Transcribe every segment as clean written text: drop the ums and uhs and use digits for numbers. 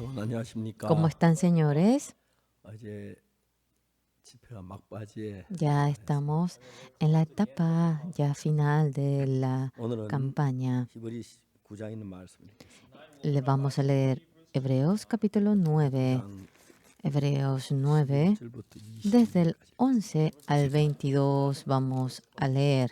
여러분 안녕하십니까? ¿Cómo están, señores? 이제 집회가 막바지에 Ya estamos en la etapa ya final de la 오늘은 campaña. 히브리 9장에 있는 말씀을 읽겠습니다. Le vamos a leer Hebreos capítulo 9. 9장 Hebreos 9, 11절부터 desde el 20절까지. 11 al 22 vamos a leer.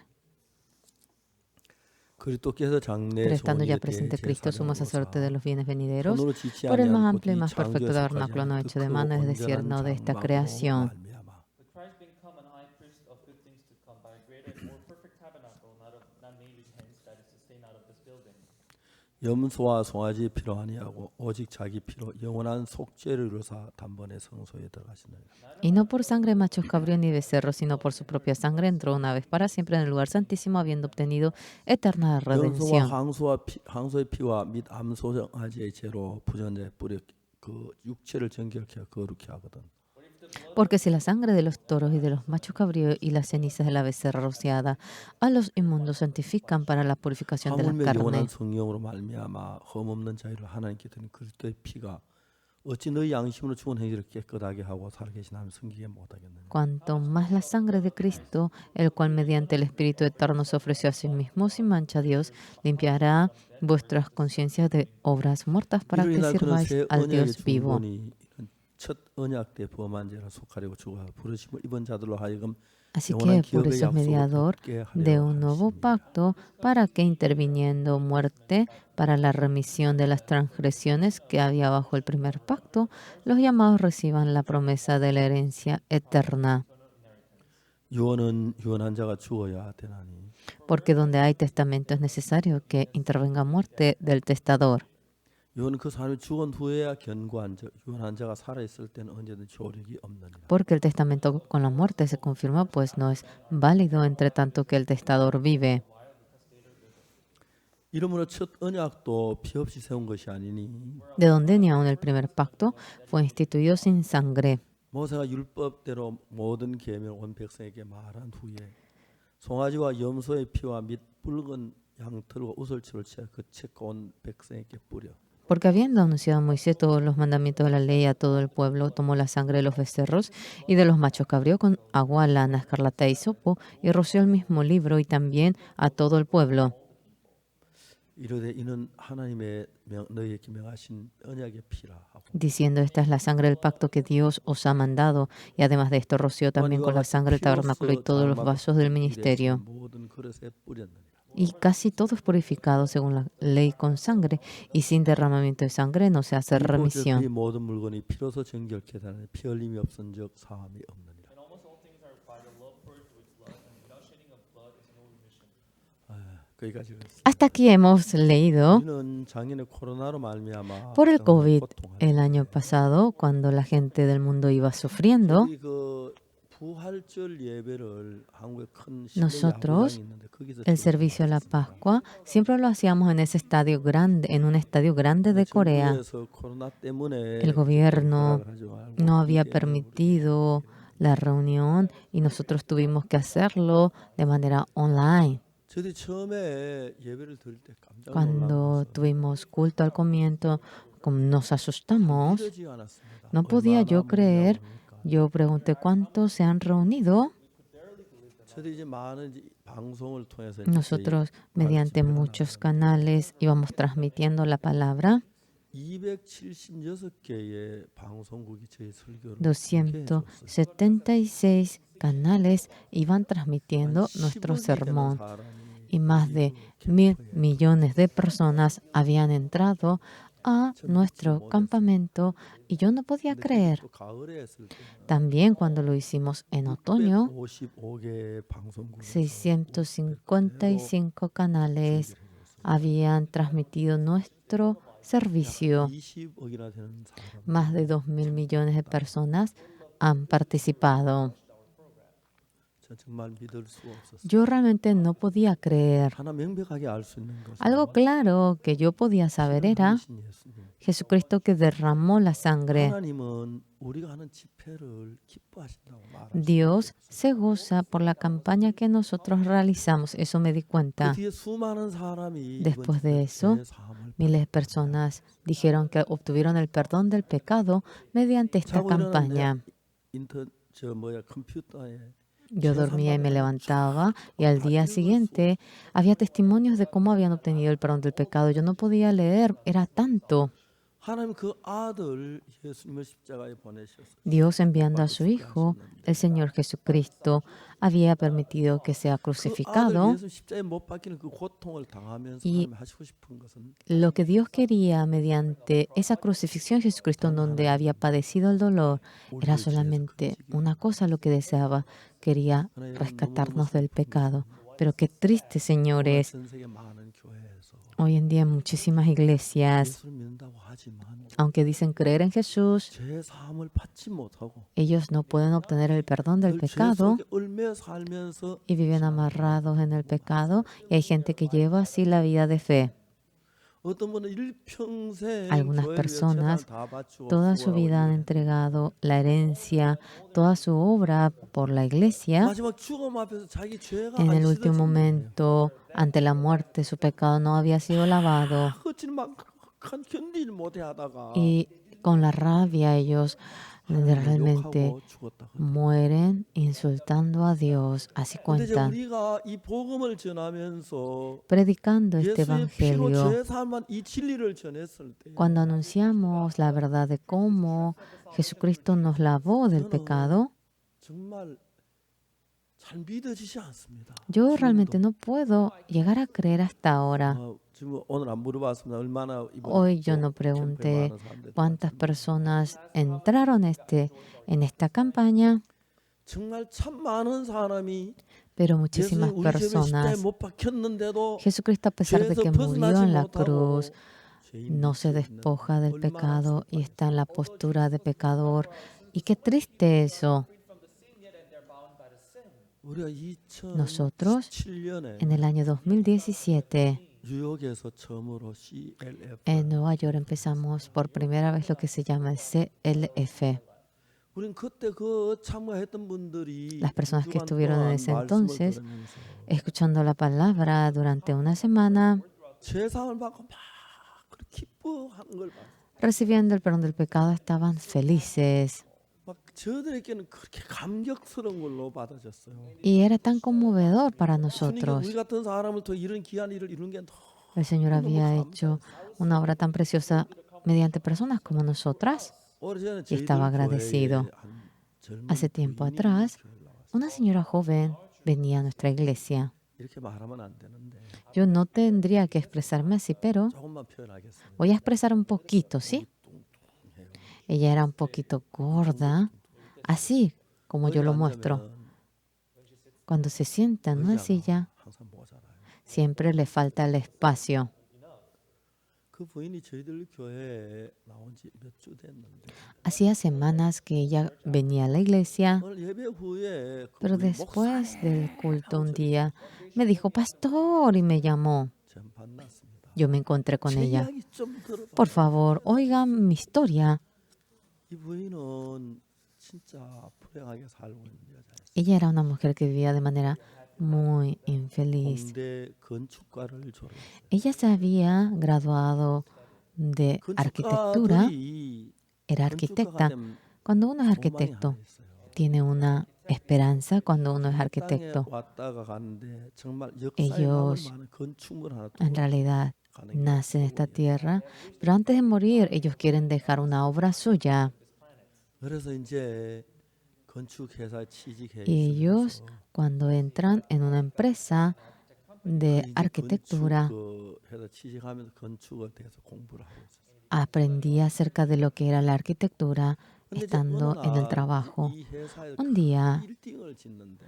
그리스도께서 장래 Pero estando ya 소원의 presente Cristo, sumo sacerdote de 대제사장으로서 los bienes venideros, 손으로 지치 por el más 아니한 곧 amplio y 이 más perfecto 창조에 속하지 tabernáculo no 않은 hecho de 그 mano, es decir, 온전한 no de esta 장막으로 creación. 말미암아 But Christ being come an high priest of good things to come by a greater and more perfect tabernacle, not made with hands, that is sustained out of this building. 염소와 송아지의 피로 아니하고 오직 자기 피로 영원한 속죄를 이루사 단번에 성소에 들어가시느니라. Y no por sangre de machos cabríos ni becerros, sino por su propia sangre entró una vez para siempre en el lugar santísimo, habiendo obtenido eterna 염소와 redención. 항소의 피와 및 암소정아지의 죄로 부전자의 뿌려 그 육체를 정결케 하고 거룩케 하거든. Porque si la sangre de los toros y de los machos cabríos y las cenizas de la becerra rociada a los inmundos santifican para la purificación de la 하물며 영원한 carne, 성령으로 말미암아 흠없는 자유를 하나님께 드린 그리스도의 피가 어찌 너희 양심으로 죽은 행위를 깨끗하게 하고 살아계신 하나님 섬기게 못하겠느냐. cuanto más la sangre de Cristo, el cual mediante el Espíritu Eterno se ofreció a sí mismo sin mancha a Dios, limpiará vuestras conciencias de obras muertas para 이로 que 인하여 그는 sirváis 새 al 언약의 Dios vivo. 중보니 첫 언약 때 범한 자라 속하려고 죽어 부르심을 입은 자들로 하여금 Así 영원한 que por 기업의 eso es 약속을 mediador 얻게 de 하려 un nuevo 하심이니라. pacto, para que interviniendo muerte para la remisión de las transgresiones que había bajo el primer pacto, los llamados reciban la promesa de la herencia eterna. 유언은 유언한 자가 죽어야 되나니 Porque donde hay testamento es necesario que intervenga muerte del testador. 유언은 그 사람이 죽은 후에야 견고한 자 유언한 자가 살아있을 때는 언제든지 효력이 없느니라. Porque el testamento con la muerte se confirma, pues no es válido entre tanto que el testador vive. 이러므로 첫 언약도 피 없이 세운 것이 아니니 De donde ni aun el primer pacto fue instituido sin sangre. 모세가 율법대로 모든 계명을 온 백성에게 말한 후에 송아지와 염소의 피와 및 붉은 양털과 우슬초를 채 그 채고 온 백성에게 뿌려 Porque habiendo anunciado a Moisés todos los mandamientos de la ley a todo el pueblo, tomó la sangre de los becerros y de los machos cabríos con agua, lana, escarlata y hisopo, y roció el mismo libro y también a todo el pueblo, 이르되 이는 하나님의 너희에게 명하신 언약의 피라 하고 diciendo: esta es la sangre del pacto que Dios os ha mandado. Y además de esto roció también con la sangre del tabernáculo y todos los vasos del ministerio. 모든 그릇에 뿌렸느니라. Y casi todo es purificado según la ley con sangre, y sin derramamiento de sangre no se hace 이 remisión. 모든 물건이 피로서 정결케 되는 피 흘림이 없은즉 사함이 없느니라. And almost all things are by the love purged with blood, and without shedding of blood is no remission. 거기까지 Hasta aquí hemos leído. 우리는 작년에 코로나로 말미암아 Por el COVID 고통하는 el año pasado, cuando la gente del mundo iba sufriendo, 우리 그 부활절 예배를 한국에 큰 nosotros 야구장이 있는데 거기서 el servicio a la Pascua siempre lo hacíamos en ese estadio grande, en un estadio grande de Corea. 정부에서 코로나 때문에 El gobierno 허락을 하지 말고 no había 이게 permitido la reunión y nosotros tuvimos que hacerlo de manera online. 저희들이 처음에 예배를 드릴 때 깜짝 Cuando 놀라서 tuvimos culto al comienzo, como nos asustamos, 믿어지지 않았습니다. no podía 얼마나 yo creer. 모이냐고 그러니까. Yo pregunté: ¿cuántos se han reunido? 저희들이 이제 많은 이제 방송을 통해서 이제 Nosotros, mediante 가르침을 muchos canales, íbamos transmitiendo la palabra. 276개의 방송국이 저희 설교를 276 canales iban transmitiendo nuestro sermón, y más de 1.000 millones de personas habían entrado a nuestro campamento, y yo no podía creer. También cuando lo hicimos en otoño, 55개의 방송국 655 canales habían transmitido nuestro servicio. 20억이나 되는 사람. Más de 2.000 millones de personas han participado. 저 정말 믿을 수 없었어요. Yo realmente no podía creer. 하나 명백하게 알 수 있는 것은 Algo claro que yo podía saber 피를 era 흘리신 예수님. Jesucristo que derramó la sangre. 하나님은 우리가 하는 집회를 기뻐하신다고 말하시죠. Dios se goza por la campaña que nosotros realizamos. Eso me di 그 cuenta. 뒤에 수많은 사람이 Después de 이번 eso, 집회 사함을 miles de personas dijeron que obtuvieron el perdón del pecado mediante esta 자고 일어났는데 campaña. 컴퓨터에 Yo dormía y me levantaba y al día siguiente había testimonios de cómo habían obtenido el perdón del pecado. Yo no podía leer, era tanto. 하나님 그 아들 예수님을 십자가에 보내셨어요. Dios enviando a su Hijo, el Señor Jesucristo, había permitido que sea 그 아들 crucificado. 예수 십자가에 못 박히는 그 고통을 당하면서 Y 하나님 하시고 싶은 것은 lo que Dios quería mediante esa crucifixión de Jesucristo en donde había padecido el dolor era solamente una cosa lo que deseaba. Quería rescatarnos del pecado. Pero qué triste, 오늘 señores. 전 세계 많은 교회에서 Hoy en día en muchísimas iglesias, 예수를 믿는다고 하지만 aunque dicen creer en Jesús, 죄 사함을 받지 못하고 ellos no pueden obtener el perdón del 늘 죄 pecado 속에 얽매여 살면서 y viven amarrados en el pecado. Y hay gente que lleva así la vida de fe. 어떤 분은 일평생 Algunas 교회를 위해 personas 재산을 다 바치고 toda su 수고하고 vida han 있는데 entregado la herencia, toda su obra por la iglesia. 마지막 죽음 앞에서 자기 죄가 En 안 el último 씻어진 거예요. momento, ante la muerte, su pecado no había sido lavado. 그치는 막 견디지 못해 하다가 Y con la rabia ellos realmente 욕하고 죽었다. mueren insultando a Dios. Así 근데 이제 cuentan. 우리가 이 복음을 전하면서 Predicando este 예수의 피로 evangelio, 죄 사함만 이 진리를 전했을 때 cuando anunciamos la verdad de cómo Jesucristo nos lavó del pecado, 정말 잘 믿어지지 않습니다. yo realmente no puedo llegar a creer hasta ahora. 지금 오늘 안 물어봤습니다. 얼마나 이번 Hoy yo 또 no 캠프에 pregunté 많은 사람들이 cuántas 들어왔습니다. personas entraron en esta campaña, 정말 참 많은 사람이 pero 예수님 muchísimas 우리 죄를 십자가에 personas. 못 박혔는데도 Jesucristo, a pesar de 죄에서 que murió 벗어나지 en la 못하고 cruz, 죄인 no se 밑에 있는 despoja del 얼마나 pecado y 슬퍼요. está en la postura de pecador. Y qué triste eso. 우리가 Nosotros, 2017년에 en el año 2017, 뉴욕에서 처음으로 CLF en Nueva York empezamos por primera vez lo que se llama el CLF. 우린 그때 그 참가했던 분들이 Las personas que 2주간 estuvieron en 동안 ese 말씀을 entonces, 들으면서 escuchando la palabra durante una semana, 죄사함을 받고 막 그렇게 기뻐하는 걸 봤어요. recibiendo el perdón del pecado, estaban felices. 막 저들에게는 그렇게 감격스러운 걸로 받아졌어요. Y era tan conmovedor para 주님이 nosotros. 우리 같은 사람을 더 이런 귀한 일을 이룬 게 너무 El Señor había hecho una obra tan preciosa mediante personas como nosotras. 오래전에 Y estaba 저희들 agradecido. 교회에 한 젊은 Hace tiempo 부인이 atrás, 교회에 나왔어요. una señora joven venía a nuestra iglesia. 이렇게 말하면 안 되는데 Yo no tendría que expresarme así, pero 조금만 표현하겠습니다. voy a expresar un poquito, ¿sí? 뚱뚱해요. Ella era un poquito gorda, así como yo 거기 lo muestro. 앉으면 Cuando se sienta en una 의자가 silla, 항상 모자라요. siempre le falta el espacio. 그 부인이 저희들 교회에 나온 지 몇 주 됐는데 Hacía semanas que ella venía a la iglesia, 오늘 예배 후에 그 pero 부인이 después del 목사님 culto un 하고 día me dijo, pastor, y me llamó. 전 만났습니다. Yo me encontré con 제 ella. 이야기 좀 들어봐. Por favor, oigan mi historia. 이 부인은 진짜 불행하게 살고 있는 여자였어요. Ella era una mujer que vivía de manera muy infeliz. 공대 건축과를 졸업했어요. Ella se había graduado de arquitectura, 건축가들이 era 건축가가 arquitecta. 되면 Cuando uno es 소망이 arquitecto, 하나 있어요. tiene una esperanza cuando uno es 이 땅에 arquitecto. 왔다가 가는데 정말 역사에 남을 Ellos 만한 건축물 하나 또 en realidad 가는 게 nacen en esta tierra, pero antes de morir ellos quieren dejar una obra suya. 그래서 이제 건축회사에 취직해 Y ellos, 있으면서 cuando entran en una empresa de 이제 arquitectura, 건축 그 회사 취직하면서 건축에 대해서 공부를 하고 있었어요. aprendí acerca de lo que era la arquitectura 근데 이제 estando 어느 en el 날 trabajo. 이 회사에 Un día, 빌딩을 짓는데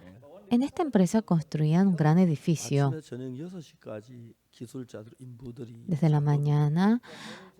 en esta empresa construían un gran edificio. 아침에 저녁 6시까지 기술자들 인부들이 Desde la 작업을 mañana,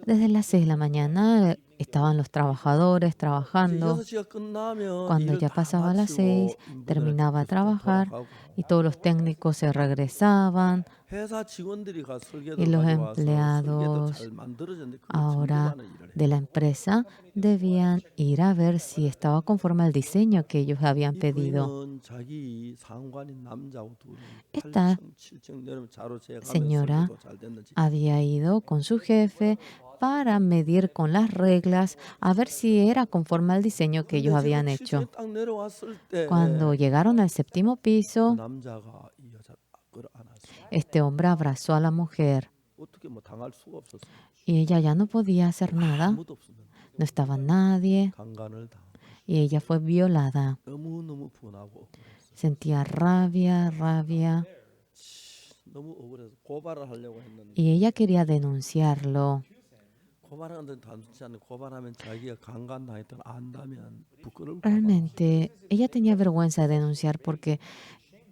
desde las 6 de la mañana, estaban los trabajadores 이제 trabajando. 6시가 끝나면 Cuando 일을 ya 다 pasaba las 6, 마치고 인부들은 terminaba de 계속 다 trabajar 돌아가고 y todos los técnicos se regresaban 회사 직원들이 y 설계도를 los 가져와서 설계도 empleados 잘 만들어졌는데 그걸 ahora 점검하는 일을 de la 해요. empresa debían ir a ver si estaba conforme al diseño que ellos habían 이 pedido. 부인은 자기 상관인 남자하고 둘이 Esta 8층, 7층 내려면 자로 재가면서 señora 설계도 잘 됐는지 había ido con su jefe para medir con las reglas a ver si era conforme al diseño que 근데 ellos 지금 habían 7층에 hecho. 딱 내려왔을 때 Cuando llegaron al séptimo 그 piso, 남자가 이 여자를 끌어안았어요. este hombre abrazó a la mujer 어떻게 뭐 당할 수가 없었어요. y ella ya no podía hacer nada, 아무도 없었는데 no estaba nadie 강간을 당한 거죠. y ella fue violada. 너무너무 분하고 억울했어요. Sentía rabia, rabia 너무 억울해서 고발을 하려고 했는데 y ella quería denunciarlo. 고발하는 단순치 않은 고발하면 자기가 강간당했던 안다면 부끄러울 것 Realmente ella tenía vergüenza de denunciar porque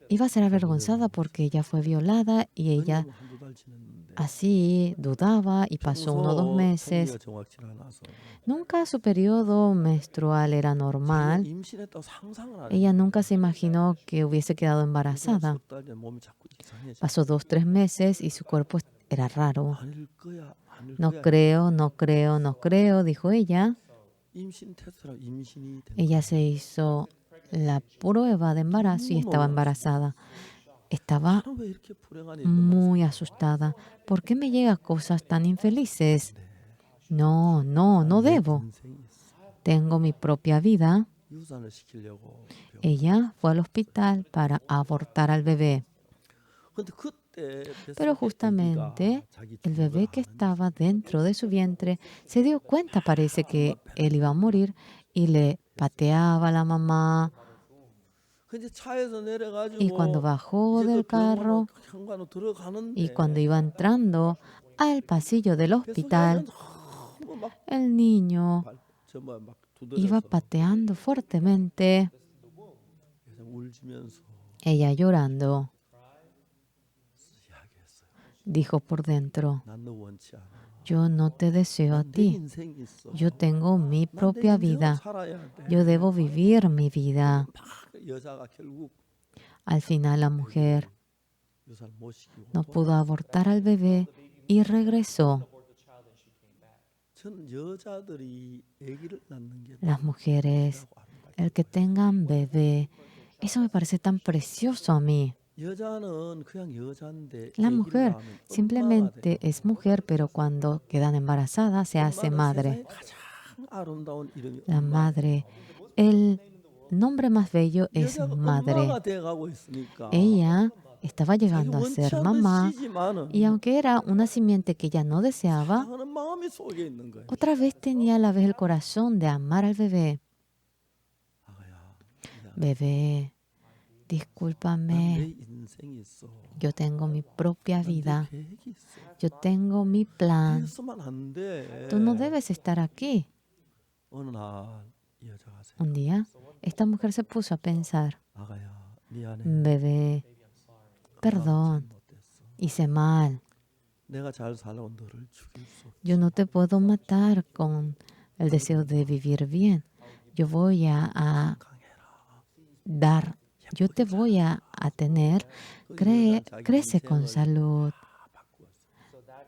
iba a ser avergonzada porque ella fue violada y ella 왜냐면 한두 달 지났는데 así dudaba y pasó 1 o 2 평소 meses. 생리가 정확치 않아서 Nunca su periodo menstrual era 자기가 normal. 임신했다고 상상을 안 Ella 했어요. nunca se imaginó que hubiese quedado embarazada. 석 달째 몸이 자꾸 이상해져. Pasó 2, 3 meses y su cuerpo era raro. 아닐 거야, 아닐 No 거야. creo, no creo, no creo, dijo ella. 임신 테스트라 임신이 된 Ella se hizo la prueba de embarazo y estaba embarazada. Estaba 나는 왜 이렇게 불행한 일을 muy asustada. ¿Por qué me llegan cosas tan infelices? No, no, no 내 debo. 인생이 있어. Tengo mi propia vida. 유산을 시키려고 병원. Ella fue al hospital para abortar al bebé. 근데 그때 Pero 뱃속에 justamente 아기가 자기 el 죽는 bebé 걸 que 아는지 estaba dentro de su vientre se dio cuenta, parece que él iba a morir y le pateaba a la mamá. 근데 차에서 Y cuando 내려가지고 bajó 이제 그 del carro 병원 현관으로 들어가는데 y cuando iba entrando al pasillo del 뱃속에 아기가 hospital, 너무 막 el niño 정말 막 iba 두드려서 pateando fuertemente, 그래서 울지면서 ella llorando, 이야기했어요. dijo por dentro, 난 너 원치 않아. yo no te deseo a 난 내 ti, 인생이 있어. yo tengo mi 난 내 propia 인생을 vida, 살아야 돼. yo debo vivir mi vida. 막 여자가 결국 Al final la mujer 유산을 못 시키고 no pudo abortar al bebé y regresó. 전 여자들이 아기를 낳는 게 Las mujeres, 너무 아름다워요. el que tengan bebé, eso me parece tan precioso a mí. 여자는 그냥 여자인데 La 아기를 mujer 낳으면 엄마가 simplemente 돼요. es mujer, pero cuando quedan embarazadas se hace 엄마는 madre. 세상에 가장 아름다운 이름이 La 엄마. madre, el nombre más bello es 여자가 madre. 엄마가 돼가고 있으니까 Ella estaba 자기 llegando a 원치 ser 않는 mamá 씨지만은 y aunque era una simiente que ella no deseaba, 사랑하는 마음이 속에 있는 거예요. otra vez tenía a la vez el corazón de amar al bebé. 아가야, Bebé, 난 discúlpame, 내 인생이 있어. yo tengo mi propia 난 내 vida, 계획이 있어. yo tengo mi plan. 있으면 안 돼. Tú no debes estar aquí. 어느 날 이 여자가 Un día, esta mujer se puso a pensar, 아가야, 미안해. bebé, perdón, 잘못했어. hice mal. 내가 잘 살아온 너를 죽일 수 없어. Yo no te puedo matar con el deseo de vivir bien. Yo voy a dar, yo te voy a tener. Crece con salud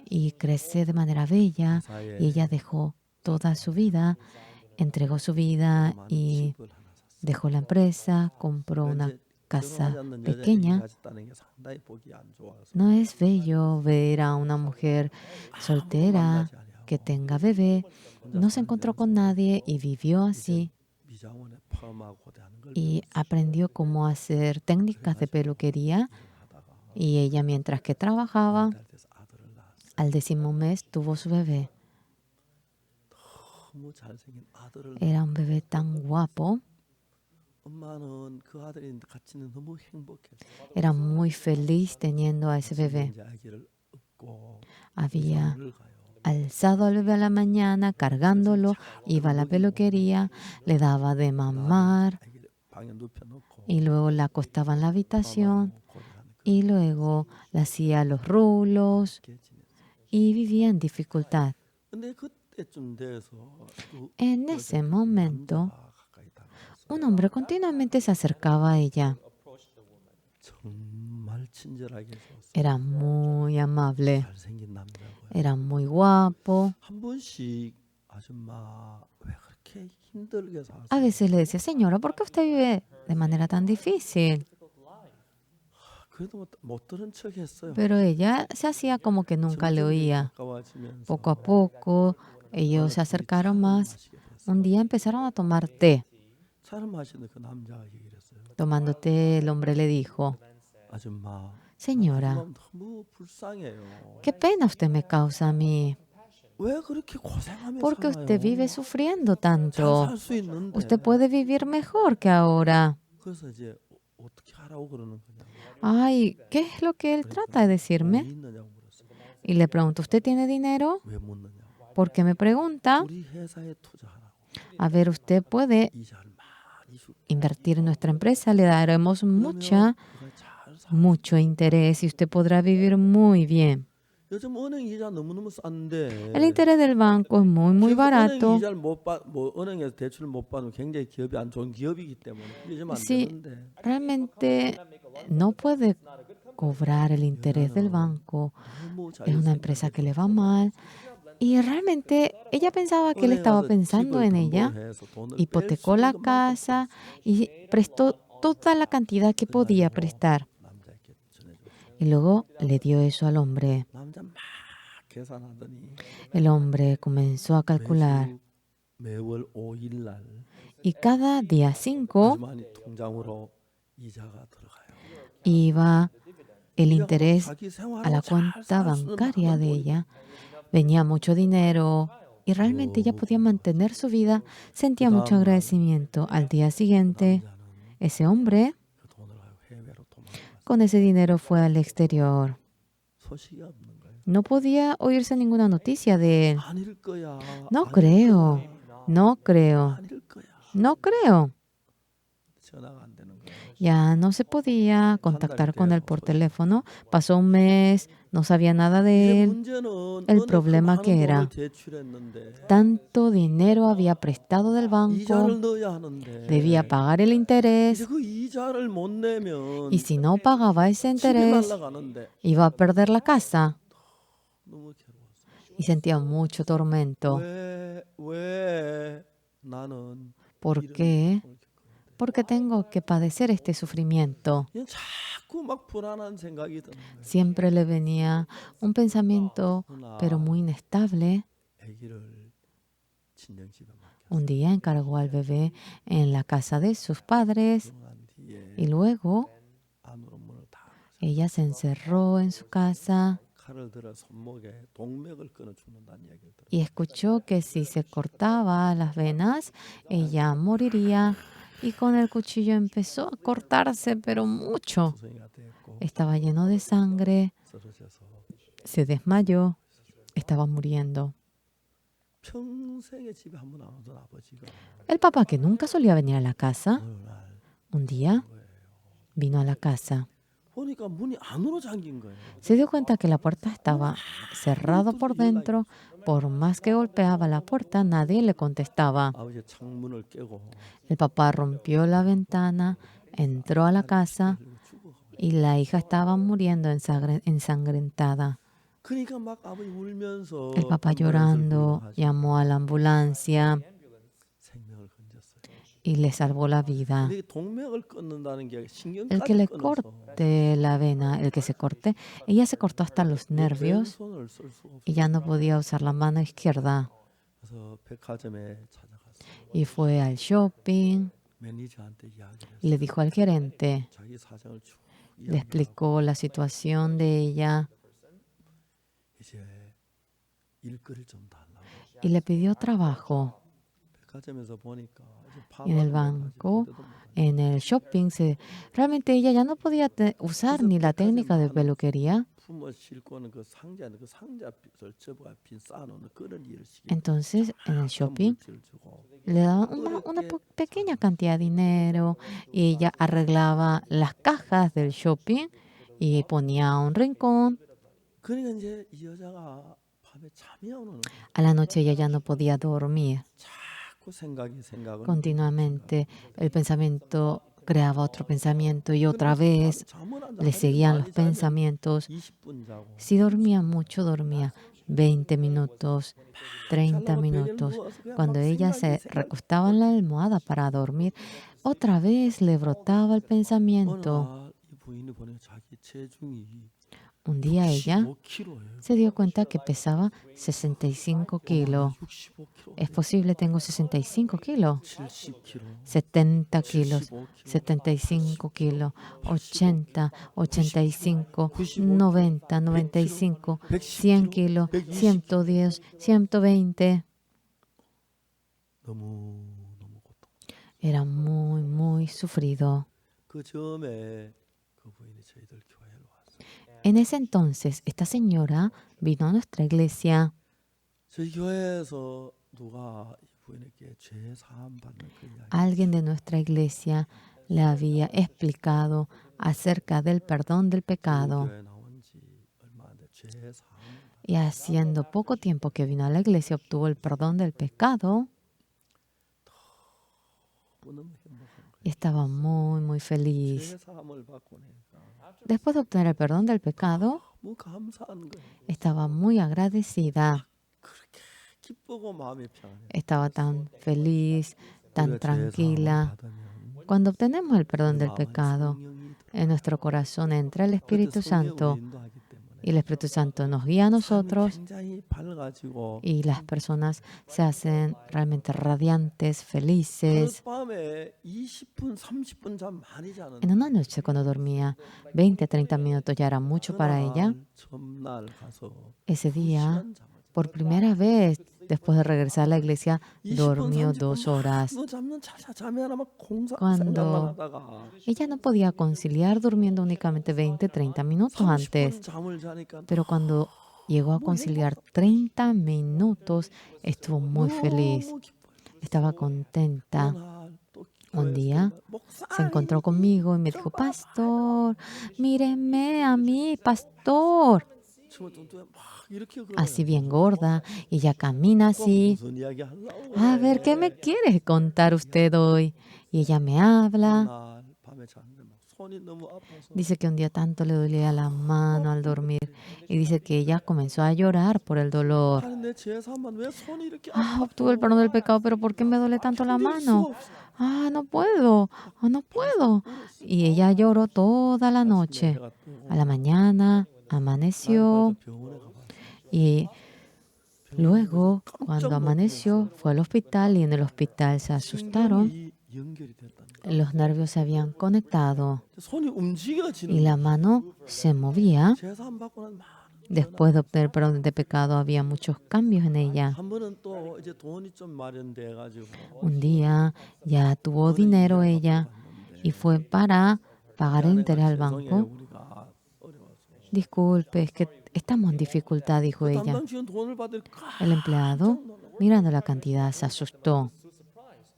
y crece de manera bella. Y ella dejó toda su vida, entregó su vida y dejó la empresa, compró una casa pequeña. No es bello ver a una mujer soltera que tenga bebé. No se encontró con nadie y vivió así. Y aprendió cómo hacer técnicas de peluquería. Y ella, mientras que trabajaba, al 10º mes tuvo su bebé. Era un bebé tan guapo. Era muy feliz teniendo a ese bebé. Había alzado al bebé a la mañana, cargándolo, iba a la peluquería, le daba de mamar y luego la acostaba en la habitación y luego le hacía los rulos y vivía en dificultad. 그때쯤 돼서 En ese momento, 남자가 가까이 다가와서 un hombre continuamente se acercaba a ella. approached the woman. 정말 친절하게 해줬어요. Era muy amable, 잘생긴 남자고요. era muy guapo. 한 번씩 아줌마 왜 그렇게 힘들게 사세요? A veces le decía, señora, ¿por qué usted vive de manera tan difícil? 그래도 못 들은 척했어요. Pero ella se hacía como que nunca le oía. 가까워지면서 Poco a poco, ellos se acercaron más. Un día empezaron a tomar té. 차를 마시는 그 남자가 얘기를 했어요. Tomando té, el hombre le dijo, 아줌마, señora, 아줌마 너무 불쌍해요. qué pena usted me causa a mí. 왜 그렇게 고생하며 Porque 살아요? usted vive sufriendo 잘 tanto. 살 수 있는데. Usted puede vivir mejor que ahora. 그래서 이제 어떻게 하라고 그러는 거냐. Ay, ¿qué es lo que él trata de 뭐 decirme? 있느냐고 물었어요. Y le pregunto, ¿usted tiene dinero? 왜 묻느냐고. ¿Por qué me pregunta? 우리 회사에 투자하라고. A ver, usted puede 이자를 많이 줄게. invertir en nuestra empresa, le daremos 그러면 그걸 잘 사. mucho interés y usted podrá vivir muy bien. 요즘 은행 이자 너무너무 싼데. El interés del banco es muy 지금 은행 barato. 이자를 은행에서 대출을 못 받으면 굉장히 기업이 안 좋은 기업이기 때문에 이러면 안 Sí. 되는데. Realmente no puede cobrar el interés del banco. 너무 Es una empresa que le va mal. Y realmente ella pensaba que él estaba pensando en ella. Hipotecó la casa y prestó toda la cantidad que podía prestar. Y luego le dio eso al hombre. 남자 막 계산하더니 El hombre comenzó a calcular. 매월 5일 날 Y cada día 5 아주머니 통장으로 이자가 들어가요. iba el interés 자기 a la 생활을 잘 cuenta 살 수는 bancaria 많은 de 돈이 ella. Venía mucho dinero y realmente ella podía mantener su vida. Sentía mucho agradecimiento. Al día siguiente, 남자는 ese hombre 그 돈을 가지고 해외로 도망갔어요. con ese dinero fue al exterior. 소식이 없는 거예요. No podía oírse ninguna noticia de él. 아닐 거야. No 아닐 creo, 거야, no creo, 아닐 거야. no creo. 전화가 안 되는 거예요. Ya no se podía contactar con él por teléfono. Pasó un mes, no sabía nada de 이제 él. 문제는 El 은행 problema 그 que 많은 era, 돈을 대출했는데 tanto dinero había prestado del banco, 이자를 넣어야 하는데 debía pagar el 이제 interés 그 이자를 못 내면 y si no pagaba ese 집이 interés, 날아가는데 iba a perder la casa 너무 괴로웠어요. y sentía mucho tormento. 왜 나는 ¿Por 이런 qué? 고통을 겪었는데. Porque tengo que padecer este sufrimiento. 그냥 자꾸 막 불안한 생각이 드는 거예요. Siempre le venía un pensamiento, pero muy inestable. 아기를 친정집에 맡겼어요. Un día encargó al bebé en la casa de sus padres 그러고 난 뒤에 y luego 안으로 문을 다 ella se encerró en su casa 칼을 들어 손목에 동맥을 끊어 죽는다는 얘기를 들어요. y escuchó que si se cortaba las venas, ella moriría. Y con el cuchillo empezó a cortarse, pero mucho. 투성이가 됐고 Estaba lleno de sangre, 쓰러져서 se desmayó, estaba muriendo. 평생에 집에 한 번 안 오던 아버지가 El papá, que nunca solía venir a la casa, 어느 날 un día vino a la casa. 보니까 문이 안으로 잠긴 거예요. Se dio cuenta que la puerta estaba cerrada por dentro. Por más que golpeaba la puerta, nadie le contestaba. 아버지 창문을 깨고 El papá rompió la ventana, entró a la casa 그리고 죽어가고. y la hija estaba muriendo ensangrentada. 그러니까 막 아버지 울면서 El papá 암부란스를 llorando 불러가지고 llamó a la ambulancia 생명을 건졌어요. y le salvó la vida. 근데 동맥을 끊는다는 게 El que 신경까지 le 끊어서 corte la vena, el que se corte, ella se cortó hasta los nervios 왼손을 쓸 수가 y 없어요. ya no podía usar la mano izquierda. 그래서 백화점에 찾아갔어요. Y fue al shopping 매니저한테 이야기를 y le 했어요. dijo al gerente, 자기 사정을 쭉 le 이야기하고 explicó la situación de ella 이제 일거리를 좀 달라고. y le pidió trabajo. 백화점에서 보니까 이제 Y en el banco, en el shopping, realmente ella ya no podía usar ni la técnica de peluquería. 품어 싣고는 그 상자는 그 상자를 접어가 빈 쌓아놓는 그런 일을 시키고 Entonces, en el shopping, 물질을 주고 le daban una pequeña cantidad de dinero y ella arreglaba las cajas del shopping y ponía un rincón. 그러니까 이제 이 여자가 밤에 잠이 안 오는 거예요. A la noche ella ya no podía dormir. 자꾸 생각은 Continuamente el pensamiento creaba otro pensamiento y otra vez 잠을 안 자. le 하루에 seguían los 많이 자면 pensamientos. 20분 자고. Si dormía mucho, dormía 20 minutos, 30 자려고 베개를 minutos. 누워서 그냥 Cuando 막 ella se recostaba en la almohada para dormir, otra vez le brotaba el 어느 pensamiento. 날 이 부인이 보니까 자기 체중이 Un día ella 65kg예요. se dio cuenta que pesaba 65 kilos. 65kg. Es posible, tengo 65 kilos, 70kg. 70 kilos, 75kg. 75 kilos, 80, 85, 90, 95, 100 kilos, 110, 120. 너무 고통. Era muy, muy sufrido. 그 점에 그 부인이 저희들 교회로 왔어요. En ese entonces, esta señora vino a nuestra iglesia. 저희 교회에서 누가 이 부인에게 죄 사함 받는 그 이야기. Alguien de nuestra iglesia le había explicado acerca del perdón del pecado. 교회 나온 지 얼마 안 돼. 죄 사함. Y haciendo poco tiempo que vino a la iglesia, obtuvo el perdón del pecado 너무 행복한 거예요. y estaba muy, muy feliz. 죄 사함을 받고 나니까 Después de obtener el perdón del pecado, 너무 감사한 거예요. estaba muy agradecida. 그렇게 기쁘고 마음이 평안해요. Estaba tan feliz, tan 우리가 죄 tranquila. 사함을 받으면 Cuando obtenemos el perdón del 마음에 pecado, 성령이 en nuestro corazón entra el 그때 Espíritu 성령이 Santo 우리 인도하기 때문에 y el Espíritu Santo nos guía a nosotros 굉장히 밝아지고 y las personas se hacen realmente radiantes, felices. 하룻밤에 20분, 30분 잠 많이 자는 En una noche cuando dormía 20, 30 minutos ya era mucho para ella. 전날 가서 Ese día, 2시간 잠을 por primera vez, después de regresar a la iglesia, durmió 2 horas. 너 잠는 자자 잠이 안 오면 공사 Cuando 생각만 하다가 ella no podía conciliar durmiendo únicamente 20, 30 minutos 30분 antes, 잠을 자니까 pero cuando llegó a conciliar 30 minutos, estuvo muy feliz. 너무 기뻐요. Estaba contenta. 그날 또 Un 교회에서 día se encontró conmigo y me dijo, pastor, míreme a mí, pastor. 막 이렇게 그래요. Así bien gorda, y ella camina 또 así. 무슨 이야기 하려고 A ver, ¿qué me quiere contar usted hoy? Y ella me habla. 날 밤에 잤는데 막 손이 너무 아파서 Dice que un día tanto le dolía la mano al dormir. Y dice que ella comenzó a llorar por el dolor. 아니 내 제사만 왜 손이 이렇게 Ah, obtuve el perdón del pecado, pero ¿por qué me duele tanto la mano? Ah, no puedo, no puedo. Y ella lloró toda la noche. A la mañana amaneció 병원에 가봤어요. y luego, cuando amaneció, fue al hospital y en el hospital se asustaron. 신경이 연결이 됐다는 거예요. Los nervios se habían conectado 손이 움직여지는 y la mano se movía. 제사 안 받고 난 많은 Después de obtener perdón de pecado, había muchos cambios en ella. 한 번은 또 이제 돈이 좀 마련돼 가지고 Un día ya tuvo dinero ella y fue para pagar el interés al banco. 우리가 어려워서 Disculpe, es que estamos en dificultad, dijo ella. 담당 직원 돈을 받을까 El empleado, mirando la cantidad, se asustó.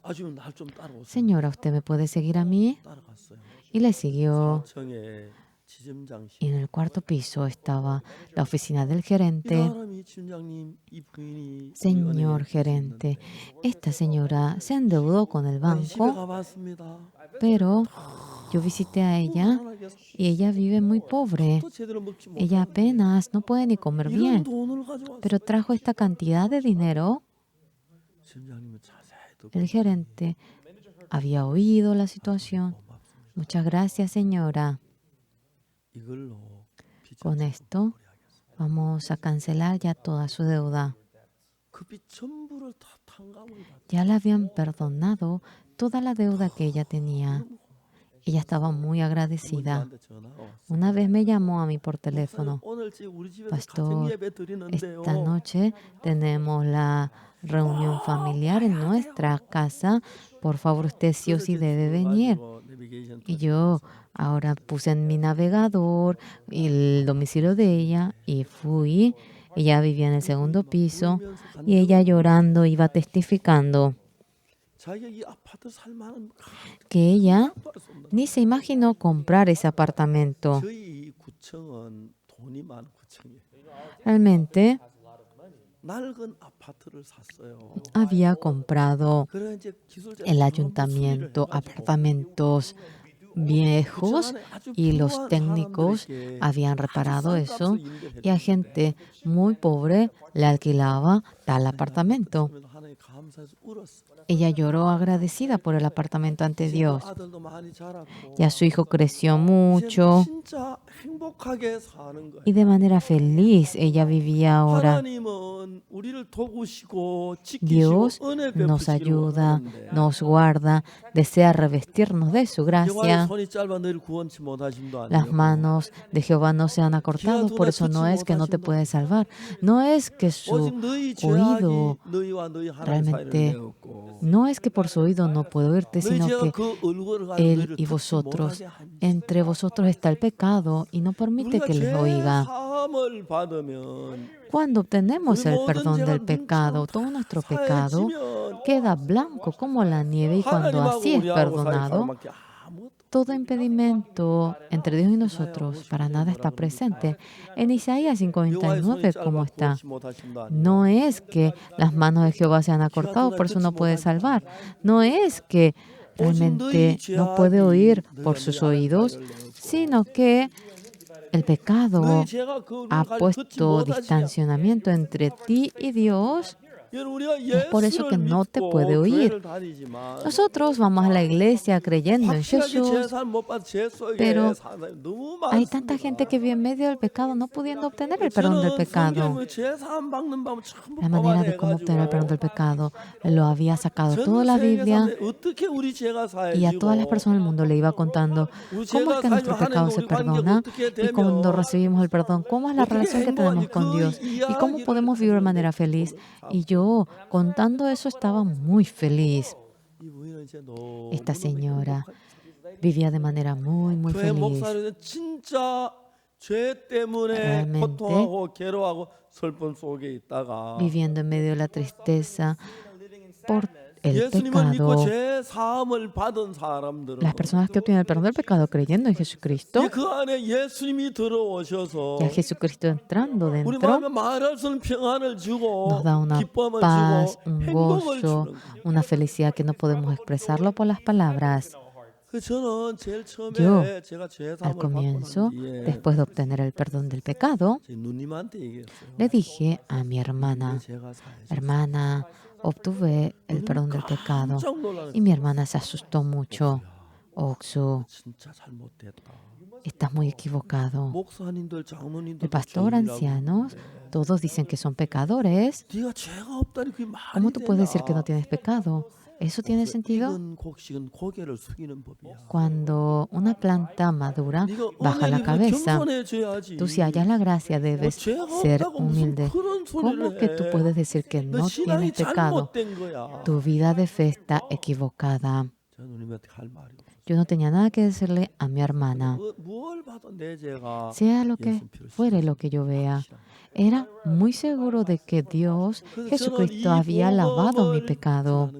아주 날 좀 따라오세요. Señora, ¿usted me puede seguir a mí? 따라갔어요. Y le siguió. 4층에 지점장실. Y en el cuarto piso estaba la oficina del 이 gerente. 사람이 지점장님 이 부인이 Señor gerente, esta señora se endeudó con el 아니, 집에 banco, 가봤습니다. pero yo visité a ella y ella vive muy pobre. 또 제대로 먹지 못. Ella apenas no puede ni comer 이런 bien, 돈을 가져왔어요. pero trajo esta cantidad de dinero. 지점장님은 자세히 듣고 El gerente había oído la situación. 고맙습니다. Muchas gracias, señora. 이걸로 빚을 Con esto vamos a cancelar ya toda su deuda. 그 빚 전부를 다 탕감을 받. Ya le habían perdonado toda la deuda que ella tenía. Ella estaba muy agradecida. 저한테 전화가 왔어요. Una vez me llamó a mí por teléfono. 오늘 우리 집에서 Pastor, 가정 예배 드리는데요. Esta noche tenemos la reunión familiar en nuestra casa. Por favor, usted sí o sí debe venir. Y yo ahora puse en mi navegador el domicilio de ella y fui. Ella vivía en el segundo piso y ella llorando iba testificando 자기가 이 아파트 살 만한 que ella 아파트 쏜다. ni se imaginó comprar ese apartamento. 저희 구청은 돈이 많은 구청이에요. Realmente 낡은 아파트를 샀어요. había comprado 그래 이제 기술자 el ayuntamiento apartamentos viejos y los técnicos habían reparado eso y a gente muy pobre le alquilaba tal apartamento. Ella lloró agradecida por el apartamento ante Dios. Ya su hijo creció mucho y de manera feliz ella vivía ahora. Dios nos ayuda, nos guarda, desea revestirnos de su gracia. Las manos de Jehová no se han acortado, por eso no es que no te puede salvar. No es que su oído realmente, no es que por su oído no puede oírte, sino que Él y vosotros, entre vosotros está el pecado y no permite que les oiga. Cuando obtenemos el perdón del pecado, todo nuestro pecado queda blanco como la nieve y cuando así es perdonado, todo impedimento entre Dios y nosotros para nada está presente. En Isaías 59, ¿cómo está? No es que las manos de Jehová se han acortado, por eso no puede salvar. No es que realmente no puede oír por sus oídos, sino que el pecado ha puesto distanciamiento entre ti y Dios. Es por eso que no te puede oír. Nosotros vamos a la iglesia creyendo en Jesús, pero hay tanta gente que vive en medio del pecado no pudiendo obtener el perdón del pecado. La manera de cómo obtener el perdón del pecado lo había sacado toda la Biblia y a todas las personas del mundo le iba contando cómo es que nuestro pecado se perdona y cuando recibimos el perdón, cómo es la relación que tenemos con Dios y cómo podemos vivir de manera feliz. Y yo, contando eso, estaba muy feliz. Esta señora vivía de manera muy, muy feliz. Realmente, viviendo en medio de la tristeza por el pecado, las personas que obtienen el perdón del pecado creyendo en Jesucristo, ya Jesucristo entrando dentro, nos da una paz, un gozo, una felicidad que no podemos expresarlo por las palabras. Yo, al comienzo, después de obtener el perdón del pecado, le dije a mi hermana, hermana, obtuve el perdón del pecado. Y mi hermana se asustó mucho. Oksu, estás muy equivocado. El pastor, ancianos, todos dicen que son pecadores. ¿Cómo tú puedes decir que no tienes pecado? ¿Eso tiene sentido? Cuando una planta madura, baja la cabeza. Tú, si hallas la gracia, debes ser humilde. ¿Cómo que tú puedes decir que no tienes pecado? Tu vida de fe está equivocada. Yo no tenía nada que decirle a mi hermana. Sea lo que fuere lo que yo vea, era muy seguro de que Dios, Jesucristo, había lavado mi pecado.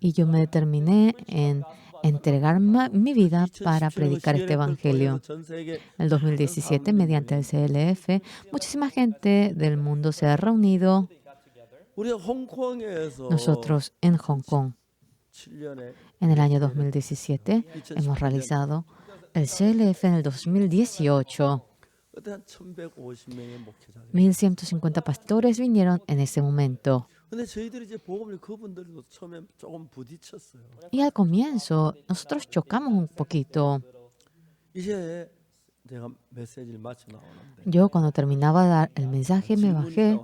Y yo me determiné en entregar mi vida para predicar este evangelio. En el 2017, mediante el CLF, muchísima gente del mundo se ha reunido. Nosotros en Hong Kong, en el año 2017, hemos realizado el CLF en el 2018. 1,150 pastores vinieron en ese momento. Y al comienzo, nosotros chocamos un poquito. Yo, cuando terminaba de dar el mensaje, me bajé.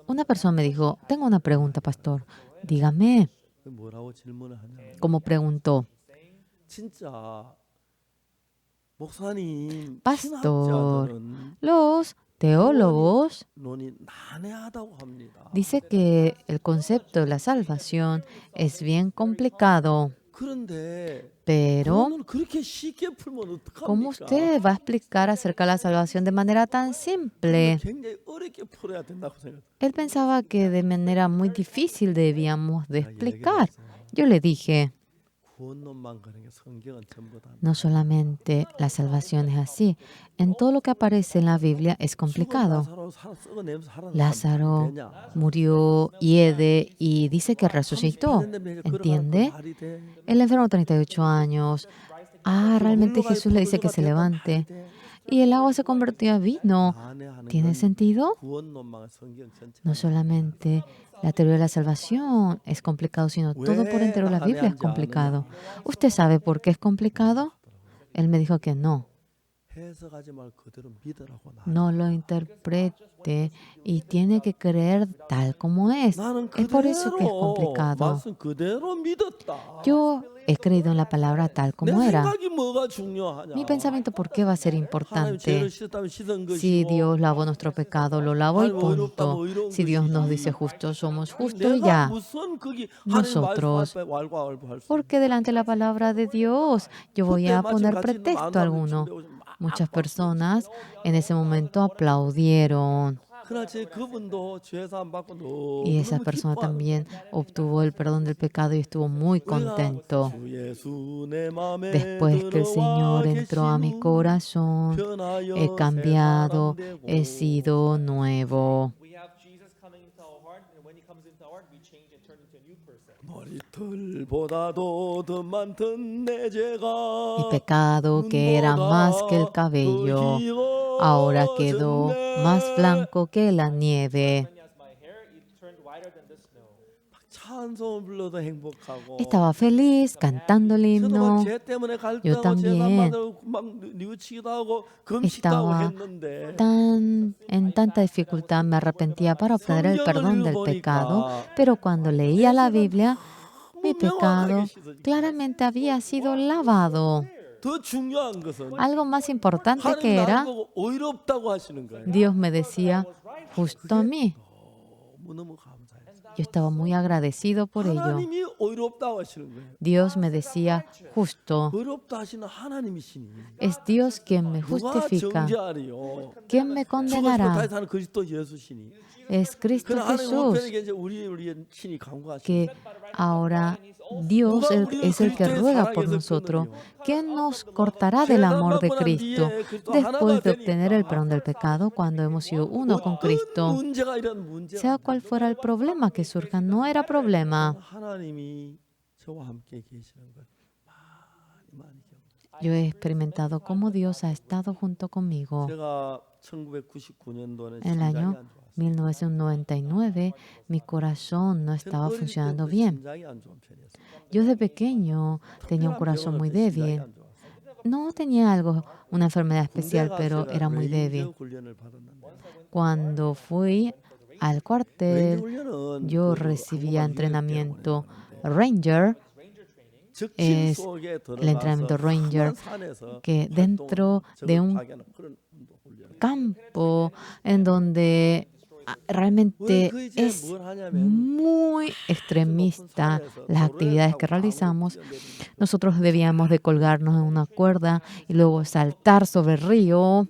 Una persona me dijo, tengo una pregunta, pastor. Dígame. ¿Cómo preguntó? Pastor, los teólogos dicen que el concepto de la salvación es bien complicado. Pero, ¿cómo usted va a explicar acerca de la salvación de manera tan simple? Él pensaba que de manera muy difícil debíamos de explicar. Yo le dije, 구원론만 그런 게 성경은 전부 다. No solamente la salvación es así. En todo lo que aparece en la Biblia es complicado. 죽은 라사로 썩어내면서 살아난 Lázaro 사람이 되냐? murió, hiede y dice que resucitó. 38년 되면 걸어가는 거 ¿Entiende? 말이 돼? El enfermo de 38 años. Realmente Jesús le dice que se levante. Y el agua se convirtió en vino. ¿Tiene sentido? 구원론만 성경 전체. No solamente la teoría de la salvación es complicado, sino todo por entero la Biblia es complicado. ¿Usted sabe por qué es complicado? Él me dijo que no. 해석하지 말고 그대로 믿으라고 나. No lo interprete y tiene que creer tal como es. 나는 Es por eso que es 그대로 complicado. 말씀 그대로 믿었다. Yo he creído en la palabra tal 내 como era. 생각이 뭐가 중요하냐? Mi pensamiento, ¿por qué va a ser 하나님 importante? 죄를 씻었다면 씻은 Si 것이고 Dios lavó nuestro pecado, lo lavó y punto. Si Dios nos dice justos, somos justos y 내가 ya. 무슨 거기 Nosotros, 하나님 말씀 앞에 왈가왈부할 수 porque delante de la palabra de Dios yo voy a poner pretexto alguno. Muchas personas en ese momento aplaudieron 그렇지 그분도 죄사함 받고 너무 y esa persona 기뻐하는 también obtuvo el perdón del pecado y estuvo muy contento. 주 예수 내 맘에 Después que el Señor entró a mi corazón, 변하여 he cambiado, 새 사람 되고. he sido nuevo. We have Jesus coming into our heart, and when he comes into our heart, we change and turn into a new person. 머리털보다도 더 많던 내 죄가 Mi pecado, que era más que el cabello, ahora quedó más blanco que la nieve. As my hair, it turned whiter than the snow. 찬송을 불러도 행복하고 Estaba feliz cantando el 저도 himno. 막 죄 때문에 갈등하고 Yo también 재산받으고 막 뉘우치기도 하고 금식도 하고 estaba 했는데 en tanta dificultad, me arrepentía para obtener el perdón del pecado, pero cuando leía la Biblia, mi pecado claramente había sido lavado. 더 중요한 것은 Algo más importante 하나님 que 나를 era, 보고 의롭다고 하시는 거예요. Dios me decía, justo a mí. 너무너무 감사해요. Yo estaba muy agradecido por ello. 하나님이 의롭다고 하시는 거예요. Dios me decía, justo, 의롭다 하시는 하나님이시니 es Dios quien me 누가 justifica. 정죄하리요? ¿Quién me 죽어서 condenará? 다시 사는 그리스도 예수시니. Es Cristo 그런 하나님 Jesús, 우편에게 이제 우리의 신이 강구하시니. que ahora Dios es el que ruega por nosotros. ¿Quién nos cortará del amor de Cristo después de obtener el perdón del pecado cuando hemos sido uno con Cristo? 문제가 이런 문제. Sea cual fuera el problema que surja, no era problema. 하나님이 저와 함께 계시는 걸 많이 경험했어요. Yo he experimentado cómo Dios ha estado junto conmigo. 제가 1999년도는 En el 심장이 año 안 좋았어요. 1999, mi corazón no estaba 어릴 funcionando 때부터 bien. 심장이 안 좋은 편이었어요. Yo de pequeño tenía un 특별한 corazón 병은 muy 없어요. 심장이 débil. 안 좋았어요. No tenía algo, una enfermedad especial, 군대 pero 가서 era muy 레인저 débil. 훈련을 받았는데 Cuando fui al 레인저 cuartel, 훈련은 yo 그 recibía 항공기 entrenamiento 위협 때문에 Ranger, 적진 es 속에 el entrenamiento 들어가서 Ranger, 험한 산에서 que dentro 활동, de 적을 un 파괴하는 그런 훈련. campo en donde realmente 우리 그 이제 es 뭘 하냐면 muy extremista las actividades que realizamos. Nosotros debíamos de colgarnos en una cuerda y luego saltar sobre el río.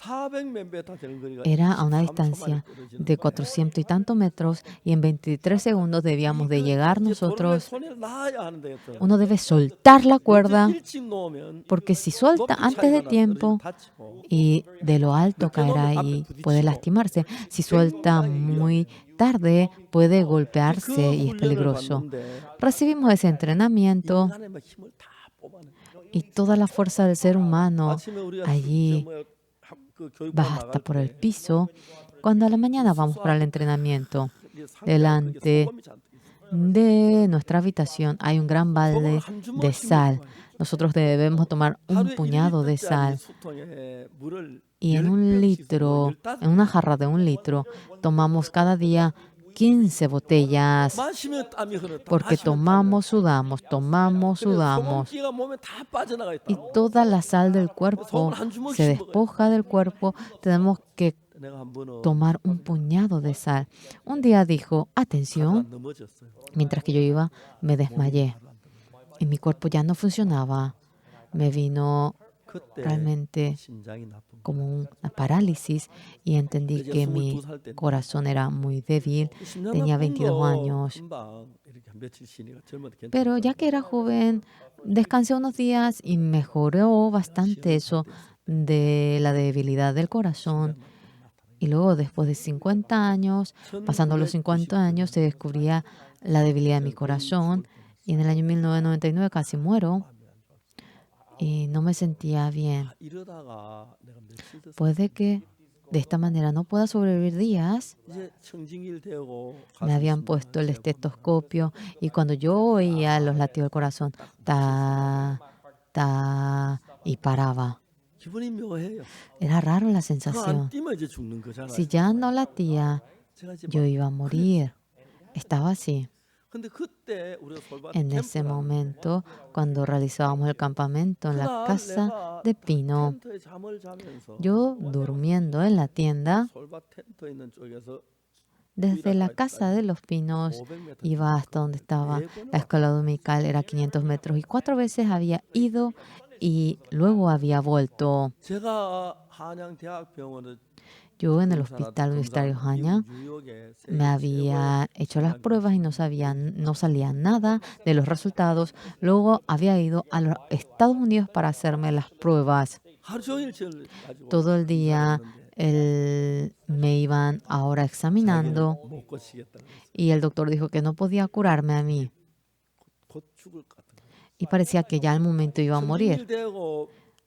400몇 메타 되는 거리가 Era a una 23초 만에 distancia 떨어지는 de 400 y tantos metros y en 23 segundos debíamos de llegar nosotros. 손을 놔야 하는데 어떤 Uno debe soltar la cuerda 일찍 놓으면 porque si suelta 높이 antes de 차이가 나서 tiempo 다치고 y de lo alto caerá y puede lastimarse. Si suelta muy tarde puede golpearse y es peligroso. Recibimos ese entrenamiento 인간의 막 힘을 다 뽑아내. y toda la fuerza del ser humano 아침에 우리가 allí 그 교육반 baja hasta 나갈 por el 때 piso. Cuando a la mañana vamos para el entrenamiento, delante de nuestra habitación hay un gran balde de sal. Nosotros debemos tomar un puñado de sal y en un litro, en una jarra de 1 litro, tomamos cada día 15 botellas porque tomamos, sudamos y toda la sal del cuerpo se despoja del cuerpo. Tenemos que tomar un puñado de sal. Un día dijo, atención, mientras que yo iba, me desmayé y mi cuerpo ya no funcionaba. Me vino realmente como una parálisis y entendí que mi corazón era muy débil. Tenía 22 años. Pero ya que era joven, descansé unos días y mejoró bastante eso de la debilidad del corazón. Y luego, después de 50 años, pasando los 50 años, se descubría la debilidad de mi corazón. Y en el año 1999 casi muero y no me sentía bien. Puede que de esta manera no pueda sobrevivir días. Me habían puesto el estetoscopio y cuando yo oía los latidos del corazón, ta, ta, y paraba. Era raro la sensación. Si ya no latía, yo iba a morir. Estaba así. En ese momento, cuando realizábamos el campamento en la casa de pino, yo durmiendo en la tienda, desde la casa de los pinos iba hasta donde estaba la escuela dominical, era 500 metros y 4 veces había ido y luego había vuelto. Yo en el hospital universitario Hanyang me había hecho las pruebas y no salía nada de los resultados. Luego había ido a los Estados Unidos para hacerme las pruebas. Todo el día me iban ahora examinando y el doctor dijo que no podía curarme a mí. Y parecía que ya al momento iba a morir.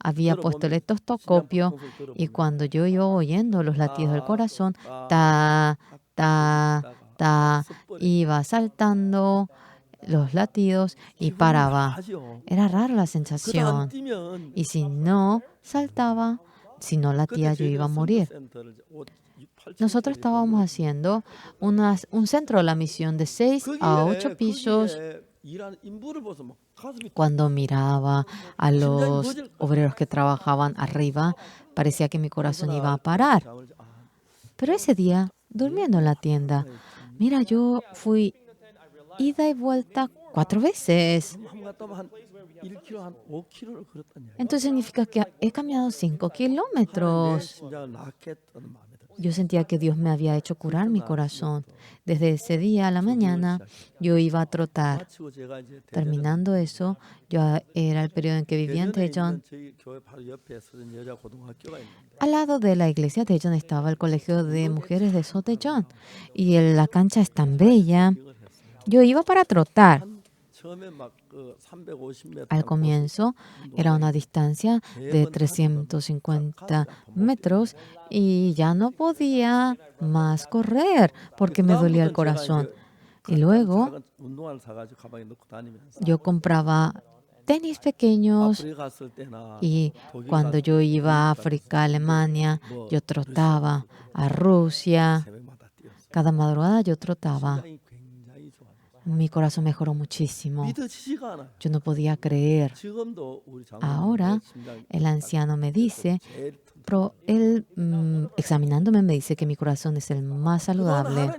Había puesto el estetoscopio y cuando yo iba oyendo los latidos del corazón, ta, ta, ta, iba saltando los latidos y paraba. Era rara la sensación. Y si no saltaba, si no latía, yo iba a morir. Nosotros estábamos haciendo un centro de la misión de 6 a 8 pisos. Cuando miraba a los obreros que trabajaban arriba, parecía que mi corazón iba a parar. Pero ese día, durmiendo en la tienda, mira, yo fui ida y vuelta 4 veces. Entonces significa que he caminado 5 kilómetros. Yo sentía que Dios me había hecho curar mi corazón. Desde ese día a la mañana, yo iba a trotar. Terminando eso, era el periodo en que vivía en Daejeon. Al lado de la iglesia de Daejeon estaba el colegio de mujeres de Daejeon. Y la cancha es tan bella. Yo iba para trotar. Al comienzo era una distancia de 350 metros y ya no podía más correr porque me dolía el corazón. Y luego yo compraba tenis pequeños y cuando yo iba a África, a Alemania, yo trotaba a Rusia. Cada madrugada yo trotaba. Mi corazón mejoró muchísimo. Yo no podía creer. Ahora el anciano me dice, pero él examinándome me dice que mi corazón es el más saludable.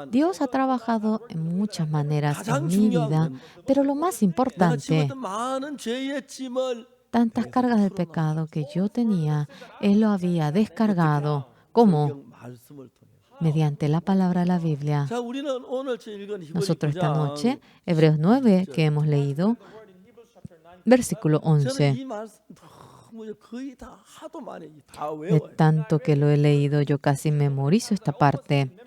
Dios ha trabajado en muchas maneras en mi vida, pero lo más importante, tantas cargas del pecado que yo tenía, Él lo había descargado. ¿Cómo? Mediante la palabra de la Biblia. Nosotros esta noche, Hebreos 9, que hemos leído, versículo 11. De tanto que lo he leído, yo casi memorizo esta parte.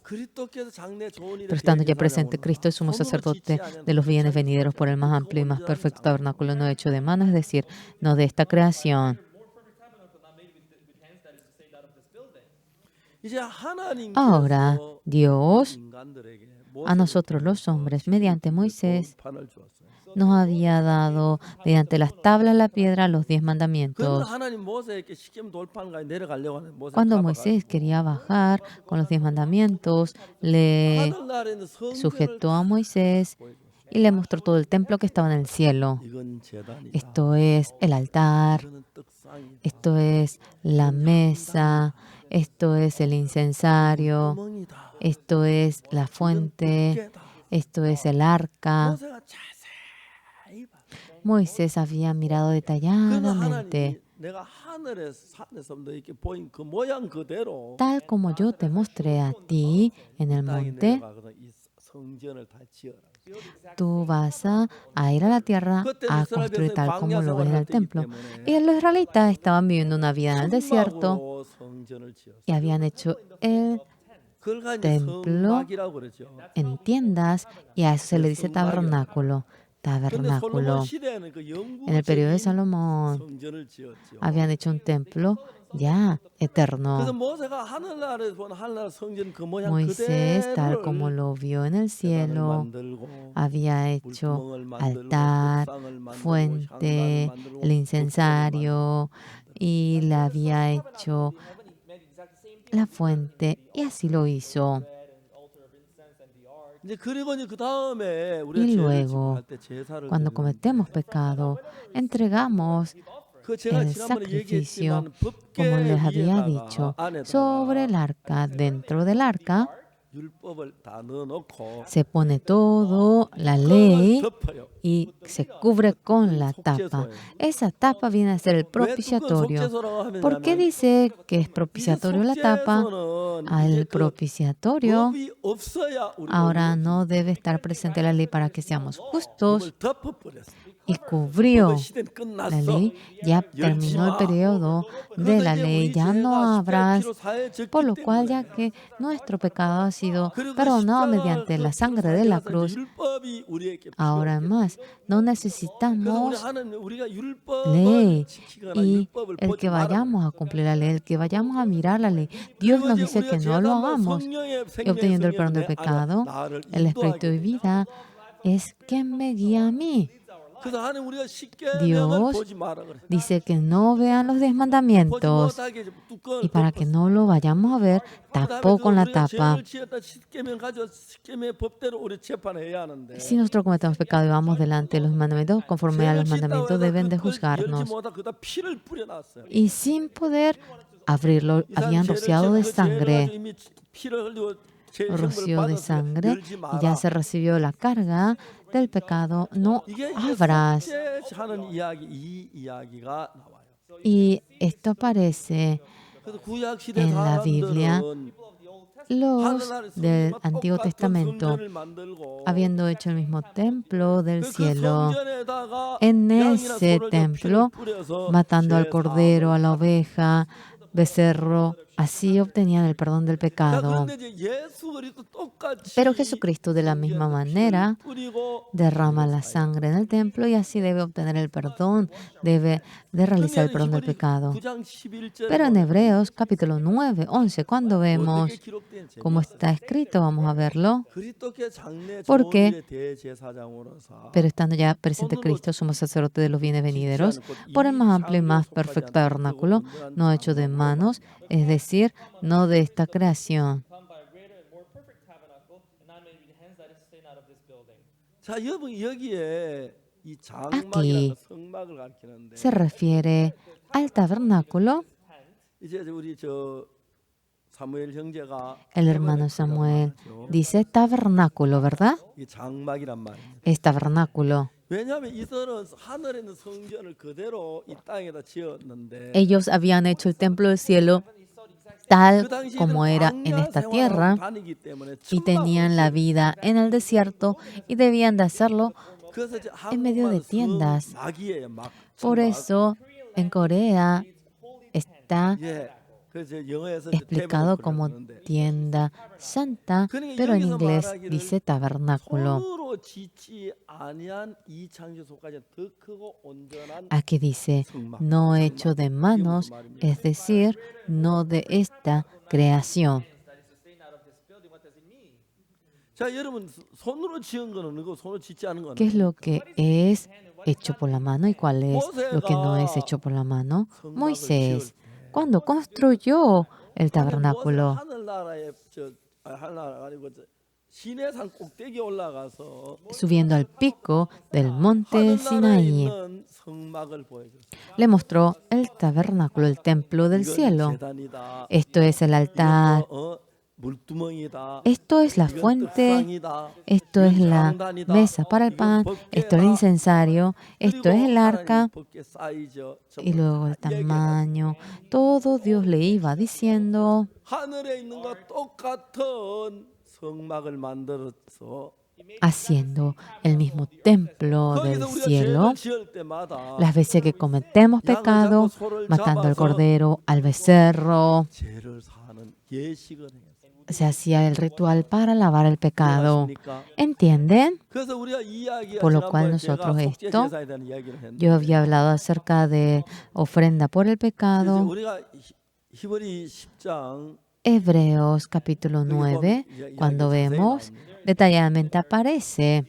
Pero estando ya presente, Cristo es sumo sacerdote de los bienes venideros por el más amplio y más perfecto tabernáculo no hecho de mano, es decir, no de esta creación. Ahora, Dios a nosotros los hombres, mediante Moisés, nos había dado, mediante las tablas de la piedra, los 10 mandamientos. Cuando Moisés quería bajar con los 10 mandamientos, le sujetó a Moisés y le mostró todo el templo que estaba en el cielo. Esto es el altar, esto es la mesa, esto es el incensario, esto es la fuente, esto es el arca. Moisés había mirado 그러나 detalladamente, 하나님이 내가 하늘의 산에서 너에게 보인 그 모양 그대로 tal como yo te mostré a ti en el 땅에 monte, 내려가거든 이 성전을 다 지어라. tú vas a ir a la tierra 그때 a 이스라엘 construir 백성이 tal como 광야 lo ves en 생활을 할 el 때이기 templo. Y 때문에 los israelitas estaban viviendo una vida en el desierto 천막으로 성전을 지었어. y habían hecho el 그걸 가지고 templo 성막이라고 그러죠. en tiendas y a eso se le dice tabernáculo. 근데 솔로몬 Tabernáculo. 시대에는 그 En el periodo de 영구적인 Salomón 성전을 지었죠. habían hecho un templo ya 그래서 eterno. 모세가 하늘나라에서 본 하늘나라 성전 그 모양 Moisés, tal como 그대로를 lo vio en el 재단을 cielo, 만들고 había hecho 물구멍을 만들고 altar, 법상을 만들고 fuente, 향단을 만들고 el incensario y le había hecho la fuente y así lo hizo. 이제 그리고 이제 그 다음에 우리가 Y 죄를 지고 luego, 할 때 제사를 cuando 드리는데 cometemos pecado, entregamos 그 제가 el 지난번에 sacrificio, 얘기했지만 como les había 법궤 dicho, 위에다가 sobre el 안에다가 arca, dentro del arca, 율법을 다 넣어놓고 se pone todo, la 그걸 ley, 덮어요. y se cubre con la tapa. Esa tapa viene a ser el 왜 두 건 propiciatorio. 속죄소라고 ¿Por qué 하냐면 dice que es 이 propiciatorio la tapa? 속죄소는 Al 이제 그 propiciatorio 법이 없어야 우리가 ahora no debe estar presente la ley para que seamos justos 법을 덮어버렸어. y cubrió 법의 시대는 la 끝났어. ley. Ya terminó el periodo de la ley, ya no habrá, por lo cual ya que nuestro pecado ha sido perdonado mediante la sangre de la cruz, ahora más no necesitamos ley y el que vayamos a cumplir la ley, el que vayamos a mirar la ley. Dios nos dice que no lo hagamos y obteniendo el perdón del pecado, el Espíritu de vida es quien me guía a mí. Dios dice que no vean los 10 mandamientos y para que no lo vayamos a ver, tapó con la tapa. Si nosotros cometemos pecado y vamos delante de los mandamientos, conforme a los mandamientos deben de juzgarnos. Y sin poder abrirlo, habían rociado de sangre. Rocío de sangre y ya se recibió la carga del pecado, no habrás. Y esto aparece en la Biblia. Los del Antiguo Testamento, habiendo hecho el mismo templo del cielo, en ese templo, matando al cordero, a la oveja, becerro, así obtenían el perdón del pecado. Pero Jesucristo de la misma manera derrama la sangre en el templo y así debe obtener el perdón, debe de realizar el perdón del pecado. Pero en Hebreos capítulo 9, 11, cuando vemos cómo está escrito, vamos a verlo. Porque, pero estando ya presente Cristo, somos sacerdotes de los bienes venideros, por el más amplio y más perfecto tabernáculo, no hecho de manos, es decir, no de esta creación. Aquí se refiere al tabernáculo. El hermano Samuel dice tabernáculo, ¿verdad? Es tabernáculo. Ellos habían hecho el templo del cielo tal como era en esta tierra y tenían la vida en el desierto y debían de hacerlo en medio de tiendas. Por eso en Corea está explicado como tienda santa, pero en inglés dice tabernáculo. Aquí dice, no hecho de manos, es decir, no de esta creación. ¿Qué es lo que es hecho por la mano y cuál es lo que no es hecho por la mano? Moisés, cuando construyó el tabernáculo, subiendo al pico del monte Sinaí, le mostró el tabernáculo, el templo del cielo. Esto es el altar 물두멍이다. Esto es la 이건 fuente, 떡상이다. esto es 이건 la 장단이다. mesa para el 이건 pan, esto es el 법궤다. incensario, esto es 그리고 el arca 하나님 법궤 사이즈 y 전부 luego el 다 얘기해가지고 tamaño. Todo Dios le iba diciendo, 하늘에 있는 것 똑같은 성막을 만들어서 haciendo el mismo templo del 거기서 우리가 cielo. 죄를 지을 때마다 Las veces que cometemos 양을 pecado, 잡고 소를 matando al 잡아서 cordero, al becerro, 죄를 사는 예식을 했어요. se hacía el ritual para lavar el pecado. 이해하십니까? ¿Entienden? 그래서 우리가 이야기가 Por lo cual 지난번에 nosotros 제가 속죄 esto, 제사에 대한 이야기를 했는데 yo había hablado acerca de ofrenda por el 이제 pecado. 우리가 히브리 10장 Hebreos capítulo 9, cuando vemos, detalladamente aparece.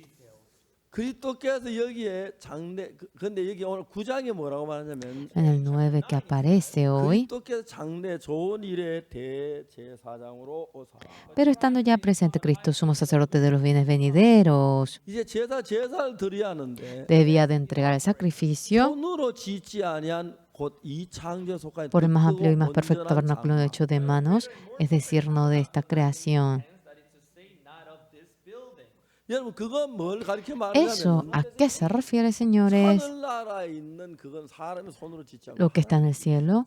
그리스도께서 여기에 장래 근데 여기 오늘 9장에 뭐라고 말하냐면 En el 9 que aparece hoy, 그리스도께서 장래 좋은 일의 대제사장으로 오사. pero estando ya presente Cristo, sumo sacerdote de los bienes venideros, 이제 제사를 드려야 하는데 debía de entregar el sacrificio 손으로 짓지 아니한 곧 이 창조에 속한 por el más amplio y 크고 más perfecto 온전한 tabernáculo 장막. hecho de manos, es decir, no de esta creación. that it's to say not of this building. 여러분 그건 뭘 가르쳐 ¿Eso 말하냐면 a qué se refiere, señores? 하늘나라에 있는 그건 사람의 손으로 짓지 않고 Lo que está en el cielo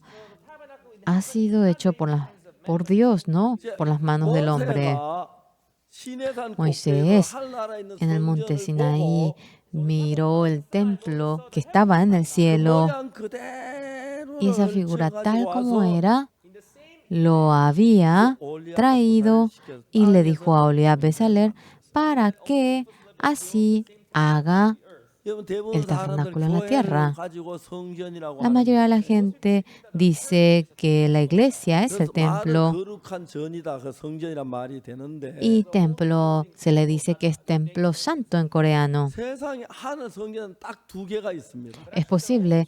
ha sido hecho por Dios, ¿no? Por las manos del hombre. 모세가 시내산 Moisés, 꼭대기에서 하늘나라에 있는 en el monte 성전을 Sinaí, 보고 miró el templo que estaba en el 그 cielo 모양 그대로를 y esa figura tal 펼쳐가지고 como 와서 era lo había traído y le dijo a Oliab Besaler para que así haga 여러분, 대부분 el tabernáculo en la 사람들 tierra. 교회를 가지고 성전이라고 La mayoría de la 하는데 gente dice que la iglesia es el 그래서 말은 templo 거룩한 전이다 그 성전이란 말이 되는데 y templo se le dice que es templo santo en coreano. 세상에 하늘 성전은 딱 두 개가 있습니다. Es posible,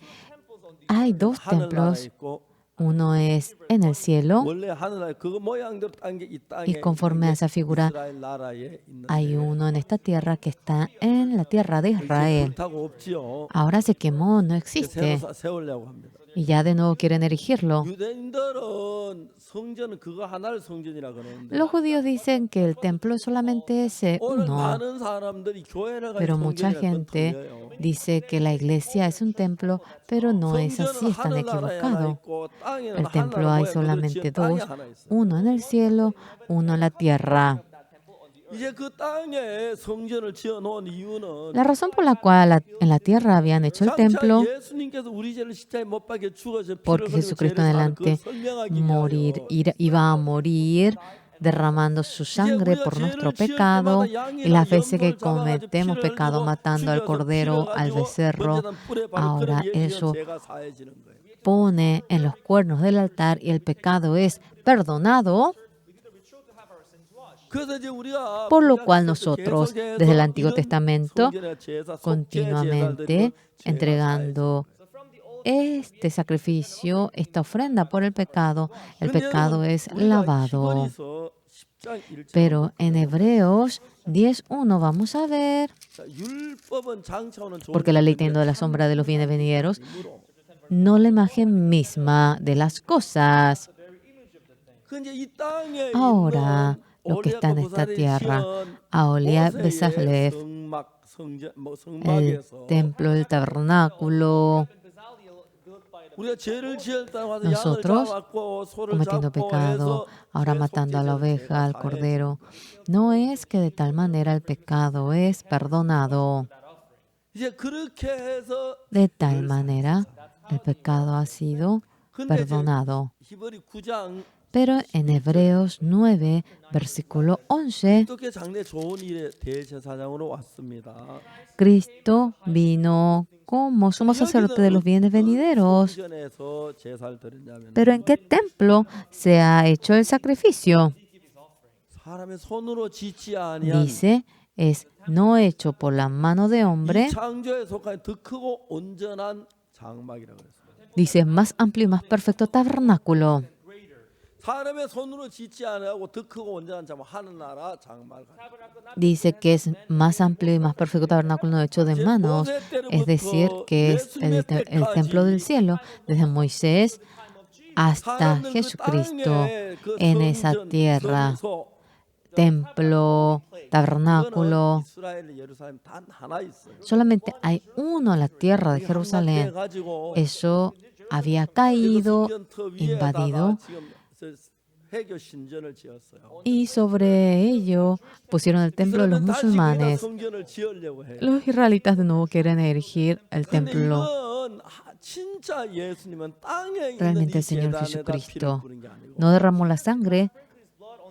hay dos 하늘나라에 templos, 있고 uno es en el cielo 원래 하늘나라에 그 모양대로 딴 게 이 땅에 y conforme a esa figura 이스라엘 나라에 있는데 hay uno en esta tierra que está en la tierra de 이제 Israel. 불타고 없지요. Ahora se quemó, no 새로 existe 세우려고 합니다. y ya de nuevo quieren erigirlo. 유대인들은 성전은 그거 하나를 성전이라 그러는데 Los judíos dicen que el templo es solamente ese 오늘 uno, 많은 사람들이 교회를 가지고 pero mucha 성전이라 그건 gente 틀려요. dice que la iglesia es un templo, pero no es así, 성전은 están 하늘나라에 하나 equivocados. 있고 땅에는 El templo 하늘나라 hay 모양 그대로 solamente 지은 땅이 dos, 하나 있어요. uno en el cielo, uno en la tierra. 이제 그 땅에 성전을 지어 놓은 이유는 La razón por la cual en la tierra habían hecho el 장차 templo, 예수님께서 우리 죄를 십자가에 못 박혀 죽어서 피를 porque 흘리며 Jesucristo 죄를 en 사는 그걸 adelante 설명하기 morir, 위하여 iba a morir derramando su sangre por nuestro pecado y las veces que cometemos pecado matando al cordero, al becerro, ahora eso pone en los cuernos del altar y el pecado es perdonado, por lo cual nosotros desde el Antiguo Testamento continuamente entregando este sacrificio, esta ofrenda por el pecado es lavado. Pero en Hebreos 10:1 vamos a ver, porque la ley teniendo de la sombra de los bienes venideros, no la imagen misma de las cosas. Ahora, lo que está en esta tierra, Aholiab Besaler, el templo del tabernáculo, nosotros cometiendo pecado, ahora matando a la oveja, al cordero, no es que de tal manera el pecado es perdonado. De tal manera el pecado ha sido perdonado. Pero en Hebreos 9, versículo 11, Cristo vino como sumo sacerdote de los bienes venideros. Pero ¿en qué templo se ha hecho el sacrificio? Dice, es no hecho por la mano de hombre. Dice, más amplio y más perfecto tabernáculo. Dice que es más amplio y más perfecto tabernáculo no hecho de manos, es decir, que es el templo del cielo. Desde Moisés hasta Jesucristo en esa tierra, templo, tabernáculo. Solamente hay uno en la tierra de Jerusalén. Eso había caído, invadido, y sobre ello pusieron el templo de los musulmanes. Los israelitas de nuevo quieren erigir el templo. Realmente el Señor Jesucristo no derramó la sangre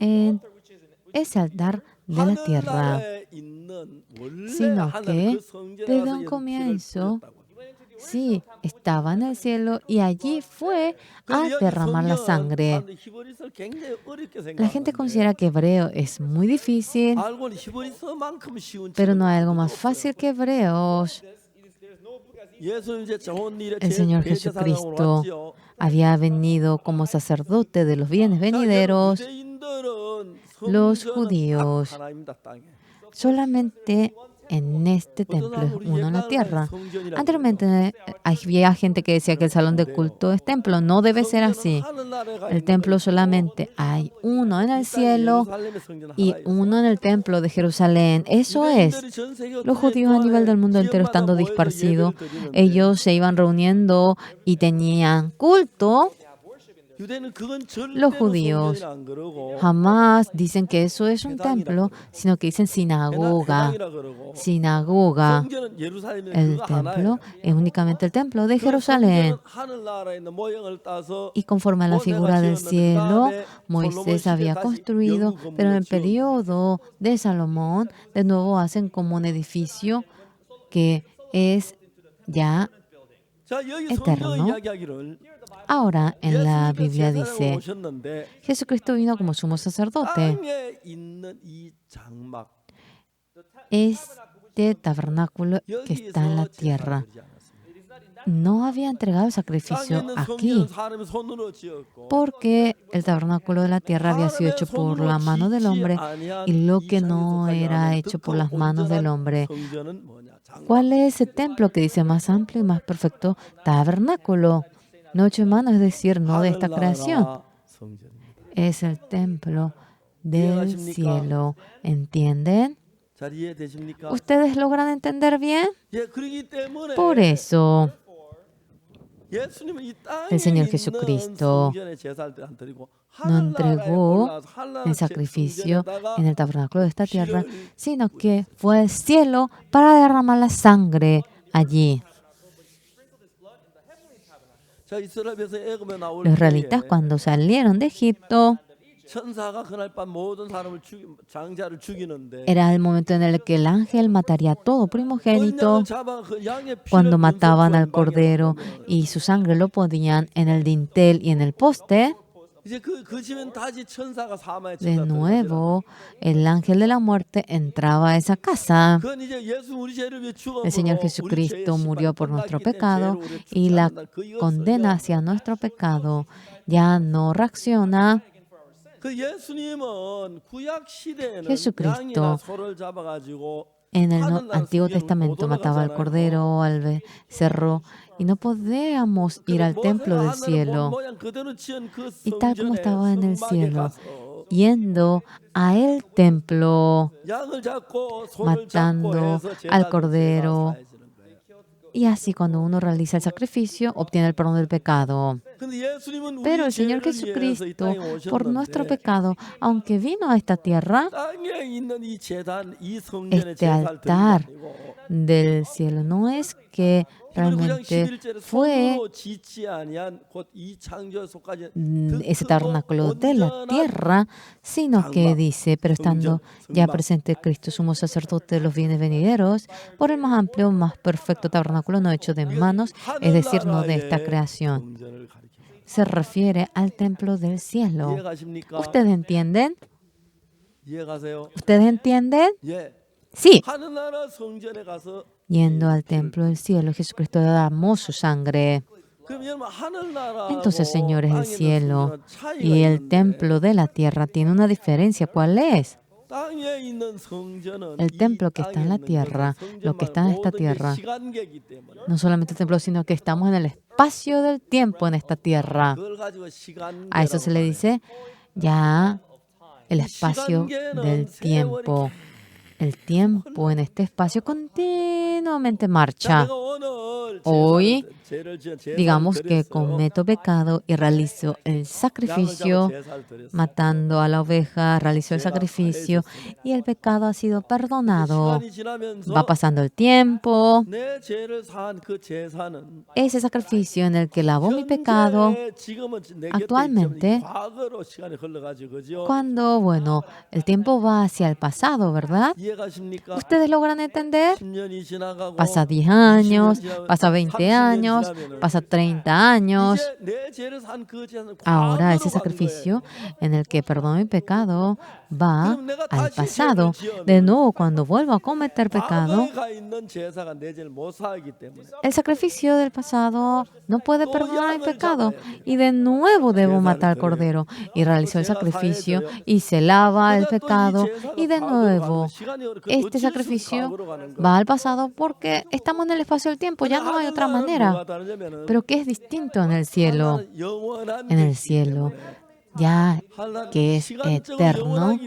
en ese altar de la tierra, sino que desde un comienzo, sí, estaba en el cielo y allí fue a derramar la sangre. La gente considera que hebreo es muy difícil, pero no hay algo más fácil que hebreos. El Señor Jesucristo había venido como sacerdote de los bienes venideros. Los judíos solamente en este templo es uno en la tierra. Anteriormente había gente que decía que el salón de culto es templo. No debe ser así. El templo solamente hay uno en el cielo y uno en el templo de Jerusalén. Eso es. Los judíos a nivel del mundo entero estando dispersidos, ellos se iban reuniendo y tenían culto. Los judíos jamás dicen que eso es un templo, sino que dicen sinagoga. Sinagoga. El templo es únicamente el templo de Jerusalén. Y conforme a la figura del cielo, Moisés había construido, pero en el periodo de Salomón, de nuevo hacen como un edificio que es ya eterno. Ahora en la Biblia dice, Jesucristo vino como sumo sacerdote. Este tabernáculo que está en la tierra no había entregado sacrificio aquí, porque el tabernáculo de la tierra había sido hecho por la mano del hombre y lo que no era hecho por las manos del hombre. ¿Cuál es ese templo que dice más amplio y más perfecto? Tabernáculo. No hecho en mano, es decir, no de esta creación. Es el templo del cielo. ¿Entienden? ¿Ustedes logran entender bien? Por eso, el Señor Jesucristo no entregó el sacrificio en el tabernáculo de esta tierra, sino que fue al cielo para derramar la sangre allí. Los israelitas cuando salieron de Egipto, era el momento en el que el ángel mataría a todo primogénito. Cuando mataban al cordero y su sangre lo ponían en el dintel y en el poste, de nuevo el ángel de la muerte entraba a esa casa. El Señor Jesucristo murió por nuestro pecado y la condena hacia nuestro pecado ya no reacciona. Jesucristo en el Antiguo Testamento mataba al cordero, al becerro, y no podíamos ir al templo del cielo. Y tal como estaba en el cielo, yendo a el templo, matando al cordero. Y así cuando uno realiza el sacrificio, obtiene el perdón del pecado. Pero el Señor Jesucristo, por nuestro pecado, aunque vino a esta tierra, este altar del cielo no es que realmente fue ese tabernáculo de la tierra, sino que dice, pero estando ya presente Cristo, sumo sacerdote de los bienes venideros, por el más amplio, más perfecto tabernáculo no hecho de manos, es decir, no de esta creación. Se refiere al templo del cielo. ¿Ustedes entienden? ¿Ustedes entienden? Sí. Yendo al templo del cielo, Jesucristo derramó su sangre. Entonces, señores del cielo y el templo de la tierra tiene una diferencia. ¿Cuál es? El templo que está en la tierra, lo que está en esta tierra, no solamente el templo, sino que estamos en el espacio del tiempo en esta tierra. A eso se le dice ya el espacio del tiempo. El tiempo en este espacio continuamente marcha. Hoy, digamos que cometo pecado y realizo el sacrificio, matando a la oveja, realizo el sacrificio y el pecado ha sido perdonado. Va pasando el tiempo. Ese sacrificio en el que lavó mi pecado, actualmente, cuando, bueno, el tiempo va hacia el pasado, ¿verdad? ¿Ustedes logran entender? Pasa 10 años, pasa 20 años, pasa 30 años. Ahora ese sacrificio en el que perdono mi pecado va al pasado. De nuevo, cuando vuelvo a cometer pecado, el sacrificio del pasado no puede perdonar el pecado. Y de nuevo debo matar al cordero. Y realizo el sacrificio y se lava el pecado. Y de nuevo, este sacrificio va al pasado porque estamos en el espacio del tiempo. Ya no hay otra manera. Pero ¿qué es distinto en el cielo? En el cielo, ya que es eterno,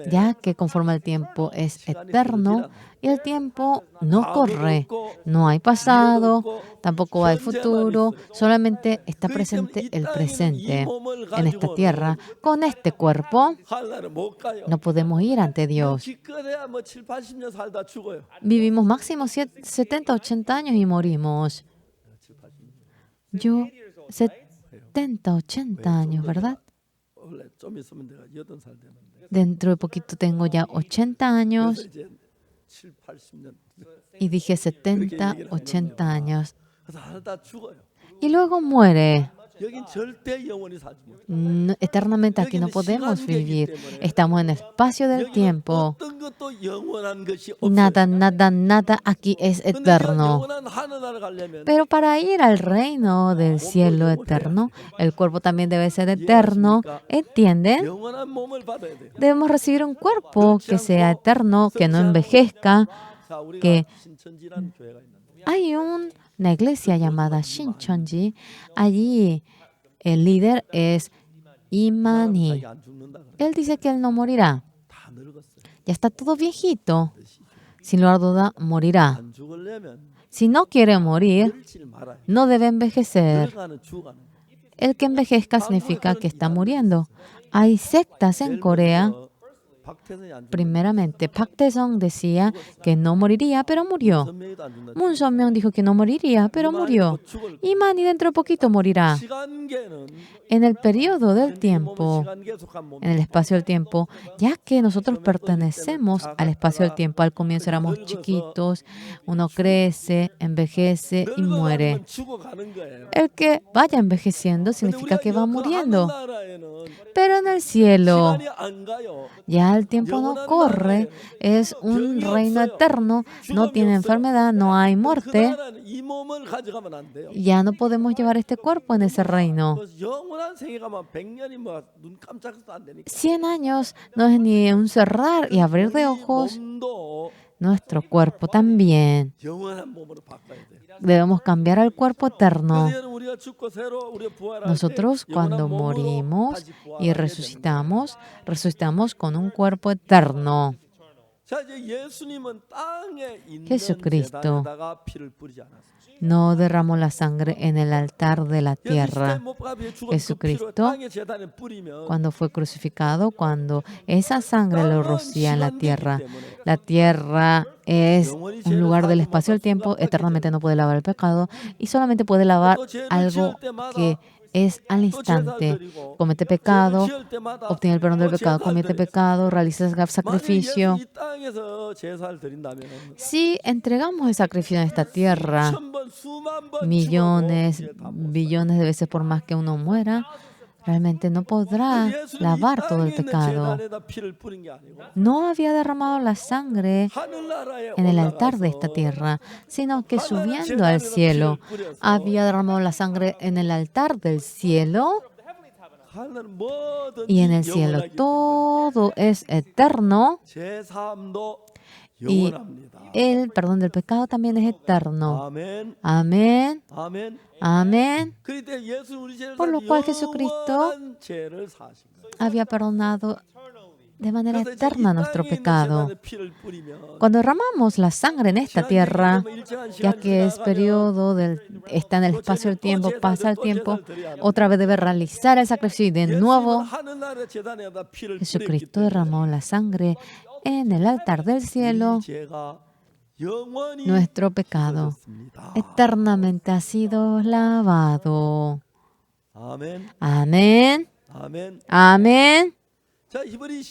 ya que conforme el tiempo es eterno y el tiempo no corre, no hay pasado, tampoco hay futuro, solamente está presente el presente en esta tierra. Con este cuerpo no podemos ir ante Dios. Vivimos máximo 70, 80 años y morimos. Yo, 70, 80 años, ¿verdad? Dentro de poquito tengo ya 80 años y dije 70, 80 años. Y luego muere. Eternamente aquí no podemos vivir. Estamos en el espacio del tiempo. Nada, nada, nada aquí es eterno. Pero para ir al reino del cielo eterno, el cuerpo también debe ser eterno. ¿Entienden? Debemos recibir un cuerpo que sea eterno, que no envejezca, que hay una iglesia llamada Shincheonji. Allí el líder es Imani. Él dice que él no morirá. Ya está todo viejito. Sin lugar a duda, morirá. Si no quiere morir, no debe envejecer. El que envejezca significa que está muriendo. Hay sectas en Corea. Primeramente, Park Tae-sung decía que no moriría, pero murió. Moon So-myung dijo que no moriría, pero murió. Y Mani dentro de poquito morirá. En el periodo del tiempo, en el espacio del tiempo, ya que nosotros pertenecemos al espacio del tiempo, al comienzo éramos chiquitos, uno crece, envejece y muere. El que vaya envejeciendo significa que va muriendo. Pero en el cielo, ya el tiempo no corre, es un reino eterno, no tiene enfermedad, no hay muerte. Ya no podemos llevar este cuerpo en ese reino. 100 años no es ni un cerrar y abrir de ojos. Nuestro cuerpo también. Debemos cambiar al cuerpo eterno. Nosotros cuando morimos y resucitamos, resucitamos con un cuerpo eterno. Jesucristo no derramó la sangre en el altar de la tierra. Jesucristo, cuando fue crucificado, cuando esa sangre lo rocía en la tierra es un lugar del espacio del tiempo, eternamente no puede lavar el pecado y solamente puede lavar algo que es al instante. Comete pecado, obtiene el perdón del pecado, comete pecado, realiza el sacrificio. Si entregamos el sacrificio en esta tierra, millones, billones de veces por más que uno muera, realmente no podrá lavar todo el pecado. No había derramado la sangre en el altar de esta tierra, sino que subiendo al cielo, había derramado la sangre en el altar del cielo. 하늘은 뭐든지 Y en el cielo 영원하기 때문에 todo es eterno 제3도 y 영원합니다. el perdón del pecado también es eterno. 아멘. Amén. 아멘. Amén. 그런데 예수 우리 죄를 Por lo 사신 cual Jesucristo 영원한 죄를 사신 거예요. había perdonado de manera 그래서 이제 이 eterna nuestro 땅에 있는 pecado. 재단에 피를 뿌리면 Cuando derramamos la sangre en esta tierra, ya que es periodo está en el espacio del tiempo, pasa el tiempo, otra vez debe realizar el sacrificio y de nuevo 하늘나라 재단에다 피를 뿌렸기 Jesucristo 때문에 derramó la sangre en el altar del cielo. 우리 죄가 영원히 Nuestro pecado 씻어졌습니다. eternamente ha sido lavado. 아멘. Amén. 아멘. Amén. 자, 히브리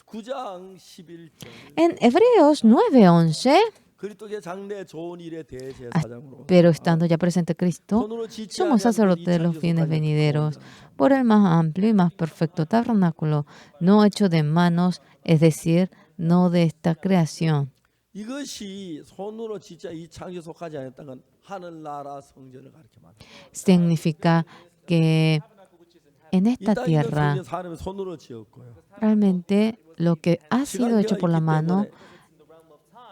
9장 11절. En Hebreos 9:11, 그리스도의 장래 좋은 일에 대제사장으로 pero estando ya presente Cristo, 손으로 짓지 somos 아니한 sacerdotes de los 그 bienes 이창조소까지 venideros, 구원하라. por el más amplio y más perfecto tabernáculo, no hecho de manos, es decir, no de esta creación. 이것이 손으로 진짜 이 창조에 속하지 않았다는 건 하늘나라 성전을 가리켜 말합니다. Significa que en 이 esta 땅에 있는 tierra 성전 사람이 손으로 지었고요. realmente lo que ha sido hecho por la mano,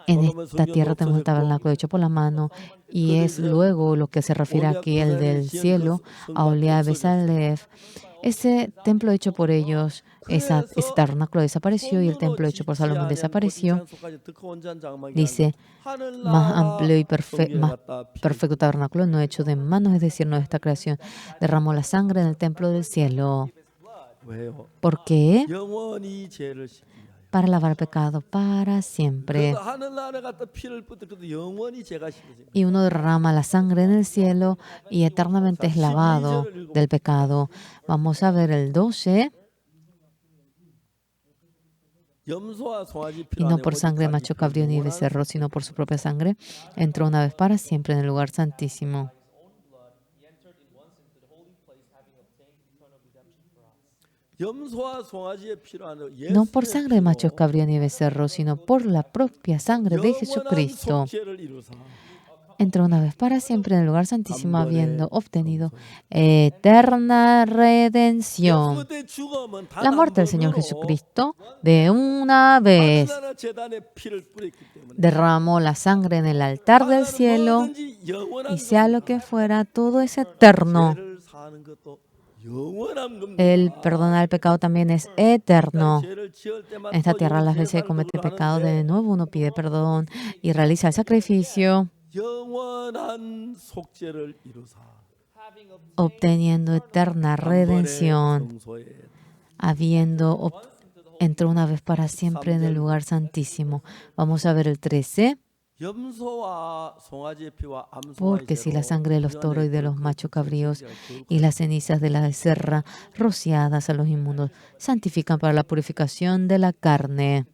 en esta tierra tenemos un tabernáculo hecho por la mano y es luego lo que se refiere aquí el del cielo, Aholiab Besalef. Ese templo hecho por ellos, ese tabernáculo desapareció y el templo hecho por Salomón desapareció. Dice, más amplio y más perfecto tabernáculo no hecho de manos, es decir, no de esta creación. Derramó la sangre en el templo del cielo. 왜요? ¿Por qué? 영원히 죄를 씻기 위하여. Para lavar pecado para siempre. 그래서 하늘나라에 갖다 피를 뿌려도 영원히 죄가 씻어집니다. Y uno derrama la sangre en el cielo y eternamente es lavado del pecado. Vamos a ver el 12. 염소와 송아지 Y 피로 no 안에 por sangre de 오직 macho 자기 cabrío ni 영원한 becerro, sino por su propia sangre, entró una vez para siempre en el lugar santísimo. 염소와 송아지의 피로 안에 No por 예수의 sangre de machos 피로 cabrío ni becerro, sino por la propia sangre de 영원한 Jesucristo. 속죄를 이루사 Entró una vez para siempre en el lugar santísimo, habiendo obtenido eterna redención. 예수 그때 죽음은 단 La 한 muerte del Señor 번으로 Jesucristo de una vez 하늘나라 재단에 피를 뿌렸기 때문에 derramó la sangre en el altar del 하늘은 cielo 뭐든지 영원한 y sea lo 겁니다. que fuera, todo es eterno. 죄를 사는 것도 영원한 겁니다. El perdonar el pecado también es eterno. 죄를 지을 때마다 En esta 또 tierra, las 죄 veces que comete 발동을 pecado, 하는데 de nuevo uno pide perdón y realiza el sacrificio, 영원한 속죄를 이루사 obteniendo eterna redención, 성소에 entró una vez para siempre en el lugar santísimo. Vamos a ver el 13. 염소와 송아지의 피와 암소와 Porque si la sangre de los toros y de los machos cabríos y las cenizas de la becerra rociadas a los inmundos santifican para la purificación de la carne.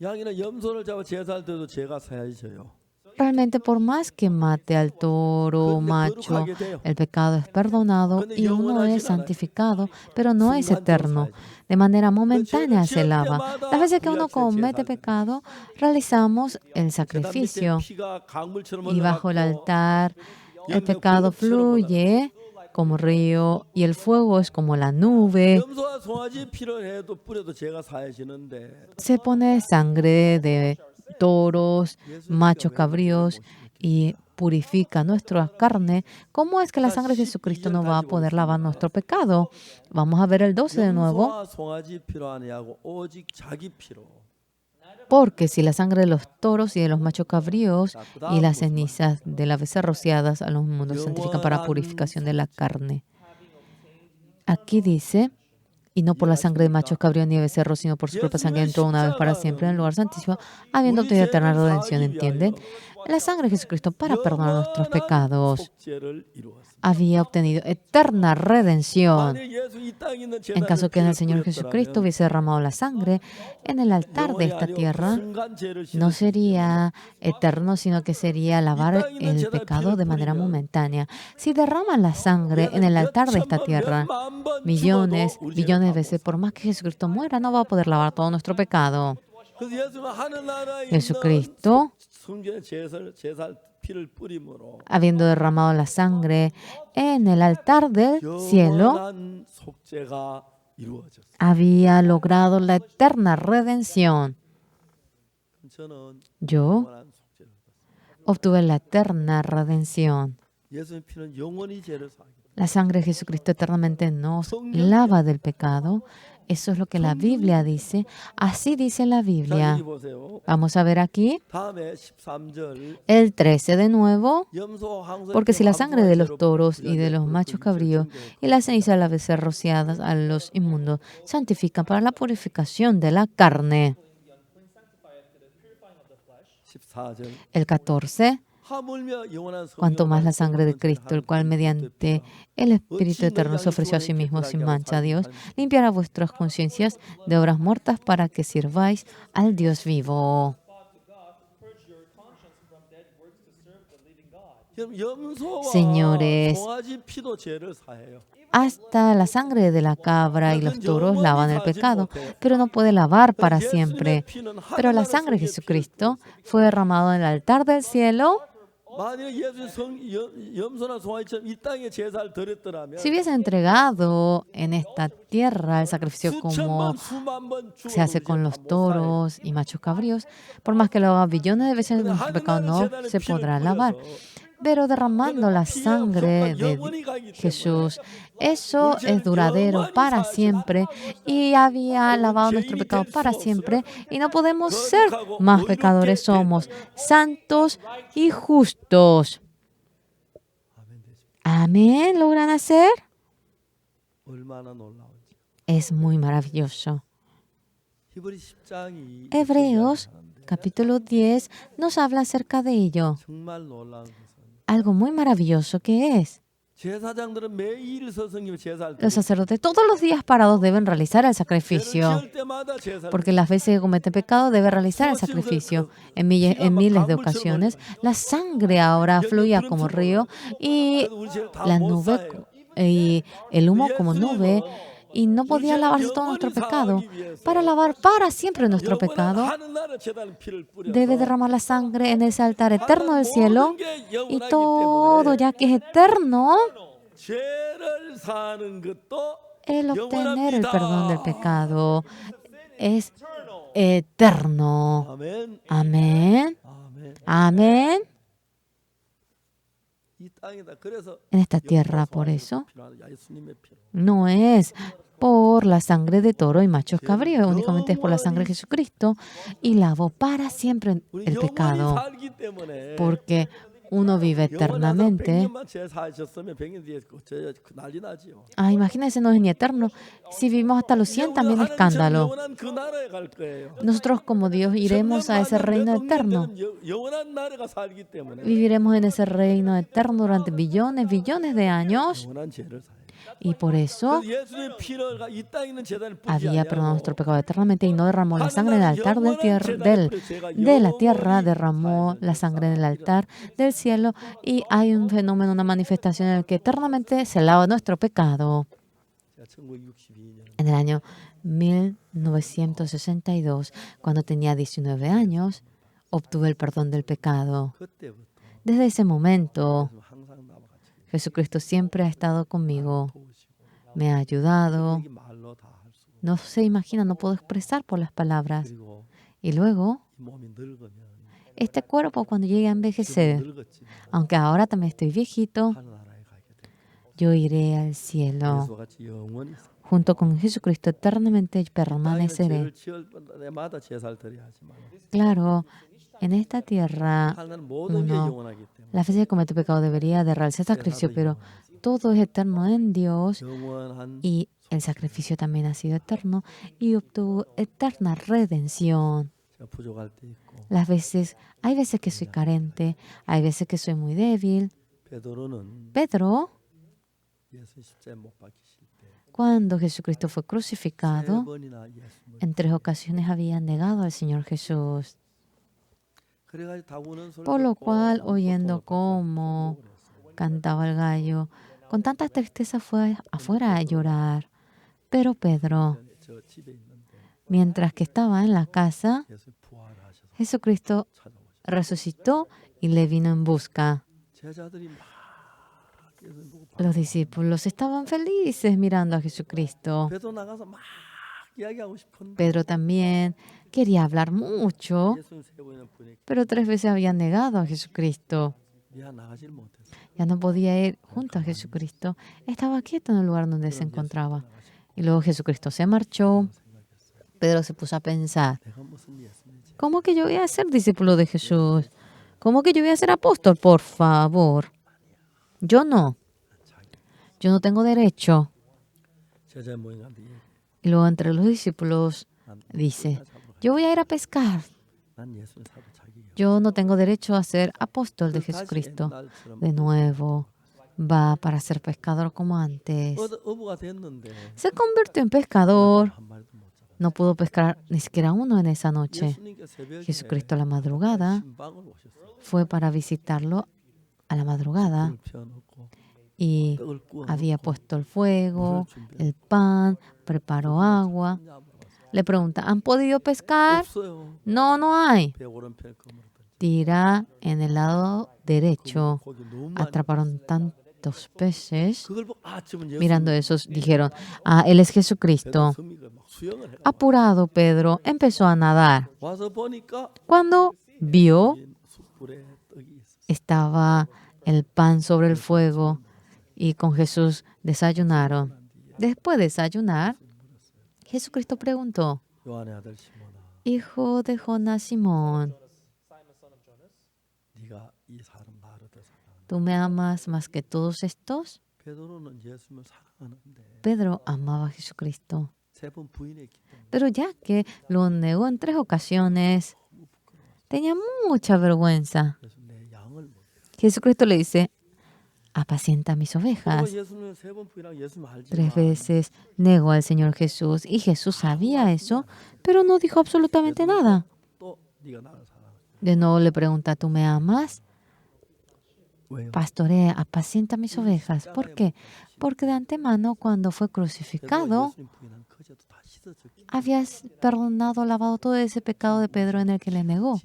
양이는 염소를 잡아 제사할 때도 죄가 사야지요. Realmente, por más que mate al toro macho, el pecado es perdonado y uno es santificado, pero no es eterno. De manera momentánea se lava. Las veces que uno comete pecado, realizamos el sacrificio y bajo el altar el pecado fluye como río y el fuego es como la nube. 염소와 송아지 피로 해도 뿌려도 죄가 사야지는데 Se pone sangre de toros, machos cabríos y purifica nuestra carne. ¿Cómo es que la sangre de Jesucristo no va a poder lavar nuestro pecado? Vamos a ver el 12 de nuevo. 염소와 송아지 피로 아니하고 오직 자기 피로 Porque si la sangre de los toros y de los machos cabríos y las cenizas de la becerra rociadas a los mundos santifican para purificación de la carne. Aquí dice, y no por la sangre de machos cabríos ni de becerros, sino por su propia sangre entró una vez para siempre en el lugar santísimo, habiendo obtenido eterna redención, ¿entienden? La sangre de Jesucristo para perdonar nuestros pecados 속죄를 이루었습니다. había obtenido eterna redención. 만약 예수 이 땅에 있는 En caso que en el Señor 피를 Jesucristo 뿌렸더라면 hubiese derramado la sangre en el altar de esta tierra, 순간 죄를 no 씻었기 sería eterno, sino que sería lavar el pecado de manera momentánea. Si derraman la sangre en el altar de esta tierra, millones, billones de veces, por más que Jesucristo muera, no va a poder lavar todo nuestro pecado. 그래서 예수는 하늘나라에 있는 Jesucristo 성전의 제사를 제사할 피를 뿌림으로 habiendo derramado la sangre en el altar del cielo, 영원한 속죄가 이루어졌어요. había logrado la eterna redención. 저는 Yo 영원한 속죄를 받았어요. obtuve la eterna redención. 예수의 피는 영원히 죄를 사하게. La sangre de Jesucristo eternamente nos lava del pecado. Eso es lo que la Biblia dice. Así dice la 자, Biblia. 여기 보세요. Vamos a ver aquí 다음에 13절 el 13 de nuevo. 염소 황소의 Porque si la sangre de los toros y de los 그 machos cabríos y la ceniza de las becerras rociadas a los inmundos santifican para la purificación de la carne. 14절 El 14. 하물며 영원한 Cuanto más la sangre de 성령을 Cristo, el cual 하나님 mediante el Espíritu Eterno se ofreció a sí mismo sin mancha a Dios, limpiará vuestras conciencias de obras muertas para que sirváis al Dios vivo. 염소와 Señores, 송아지 피도 죄를 사해요. hasta la sangre de la cabra y los toros lavan el pecado, pero no puede lavar para siempre. Pero la sangre de Jesucristo fue derramada en el altar del cielo. 만약 염소나 송아지처럼 이 땅에 제사를 드렸더라면 Si hubiese entregado en esta tierra el sacrificio como 수천번 수만 번 se hace con los toros y machos cabríos, por más que lo haga billones de veces, nuestro pecado no se podrá lavar. Pero derramando la sangre de Jesús, eso es duradero para siempre y había lavado nuestro pecado para siempre y no podemos ser más pecadores, somos santos y justos. Amén, ¿logran hacer? 얼마나 놀라운지. Es muy maravilloso. 히브리 10장이 Hebreos capítulo 10 nos habla acerca de ello. 정말 놀라운 것은 Algo muy maravilloso que es. 제사장들은 매일 서성이며 제사를 Los sacerdotes todos los días parados deben realizar el sacrificio, 지을 때마다 제사를 porque las veces que cometen pecado debe realizar el sacrificio. En miles de ocasiones, la sangre ahora fluía como río y la nube y el humo como nube y no podía lavarse todo nuestro pecado. Para lavar para siempre nuestro pecado, debe derramar la sangre en ese altar eterno del cielo y todo, ya que es eterno, 죄를 사는 것도 el obtener el perdón del pecado es eterno. 아멘. Amén. 아멘. Amén. 이 땅이다. 그래서 En esta tierra, por eso, 필요한 예수님의 피로 no es por la sangre de toro y machos cabríos, únicamente es por la sangre de Jesucristo y lavó para siempre 우리 el 영원히 pecado, 살기 때문에 porque uno vive eternamente. 100년만 제사하셨으면 100년 뒤에 난리 나지요. Imagínense, no es ni eterno. Si vivimos hasta los 100, también es escándalo. 영원한 그 나라에 갈 거예요. Nosotros como Dios iremos a ese reino eterno. 영원한 나라가 살기 때문에 Viviremos en ese reino eterno durante billones de años. 영원한 죄를 사요. Y por eso 예수의 피를 이 땅에 있는 제단을 뿌리지 había perdonado 아니하고 nuestro pecado eternamente y no derramó la sangre en el altar de la tierra, derramó la sangre en el altar del cielo y hay un fenómeno, una manifestación en el que eternamente se lava nuestro pecado. 제가 1962년 En el año 1962, cuando tenía 19 años, obtuve el perdón del pecado. 그때부터 Desde ese momento, 항상 나와 같이 Jesucristo siempre ha estado conmigo, 도우시고 me ha ayudado. 이게 말로 다 할 수. No se imagina, no puedo expresar por las palabras. 그리고 Y luego, 이 몸이 늙으면 este cuerpo cuando llegue a envejecer, 늙었지만 aunque ahora también estoy viejito, 하늘나라에 가게 돼. yo iré al cielo. 예수와 같이 영원히 살. Junto con Jesucristo eternamente 땅에는 permaneceré. 죄를 지을 때마다 제사를 드려야 하지만 Claro, en esta tierra, 하나는 모든 게 uno, 영원하기 때문에 la fe de comete pecado debería de realizar sacrificio, pero todo es eterno en Dios 영원한 y el sacrificio también ha sido eterno y obtuvo eterna redención. 제가 부족할 때 있고 Hay veces que soy carente, hay veces que soy muy débil. 베드로는 Pedro, 예수 십자가에 못 박히실 때 cuando Jesucristo fue 세 crucificado, 번이나 예수님을 en 3 ocasiones había negado al Señor Jesús. 그래가지고 다 우는 소리 Por lo 듣고 cual, 울 oyendo 것 cómo 그랬어요. cantaba el gallo, con tanta tristeza fue afuera a llorar. Pero Pedro, 저 집에 있는데 mientras que estaba en la casa, 예수 부활하셔서 Jesucristo 찾아오셨어요. resucitó y le vino en busca. 제자들이 막 예수님 보고 Los discípulos estaban felices mirando a Jesucristo. 배도 나가서 막 이야기하고 싶은데 Pedro también quería hablar mucho, 예수님 세 번이나 보내기 pero 3 veces había negado a Jesucristo. 미안 나가질 못했어. Ya no podía ir junto a Jesucristo. Estaba quieto en el lugar donde se encontraba. Y luego Jesucristo se marchó. Pedro se puso a pensar, 내가 무슨 예수님이지? ¿cómo que yo voy a ser discípulo de Jesús? ¿Cómo que yo voy a ser apóstol? Por favor. Yo no. Yo no tengo derecho. 제자 모임한테 Y luego entre los discípulos dice, yo voy a ir a pescar. 난 예수님 사도 자기 Yo no tengo derecho a ser apóstol de Jesucristo. De nuevo, va para ser pescador como antes. 어부가 됐는데 Se convirtió en pescador. 한 마리도 못 잡아. No pudo pescar ni siquiera uno en esa noche. 예수님께 새벽에 Jesucristo a la madrugada 신방을 오셨어요. fue para visitarlo a la madrugada 불을 피워놓고 y 떡을 구워 había puesto el fuego, el pan, preparó agua. Le pregunta, ¿han podido pescar? 없어요. No, no hay. 배 오른편에 그물을 던져. Tira en el lado derecho. 거기 너무 많이 Atraparon tantos peces. 그걸 보고 지금 예수님 Mirando esos, dijeron, él es Jesucristo. 섬이가 막 수영을 해. Apurado, Pedro empezó a nadar. 와서 보니까 Cuando vio, 숯불에 떡이 있어. estaba el pan sobre el fuego y con Jesús desayunaron. Después de desayunar, Jesucristo preguntó, 요한의 아들 시몬아, hijo de Jonás Simón, 네가 이 사람 나를 더 사랑하는. ¿tú me amas más que todos estos? 베드로는 예수님을 사랑하는데 Pedro amaba a Jesucristo, 세 번 부인했기 때문에 pero ya que lo negó en 3 ocasiones, tenía mucha vergüenza. 그래서 내 양을 먹여. Jesucristo le dice, apacienta mis ovejas. 예수님 세 번 부인하고 예수님 알지만 3 veces negó al Señor Jesús y Jesús sabía eso, pero no dijo absolutamente nada. 또 네가 나를 사랑해. De nuevo le pregunta, ¿tú me amas? 왜요? Pastorea, apacienta mis ovejas. ¿Por qué? Porque de antemano, cuando fue crucificado, 예수님 부인한 거제도 다 씻어졌기 había perdonado, lavado todo ese pecado de Pedro en el que le negó.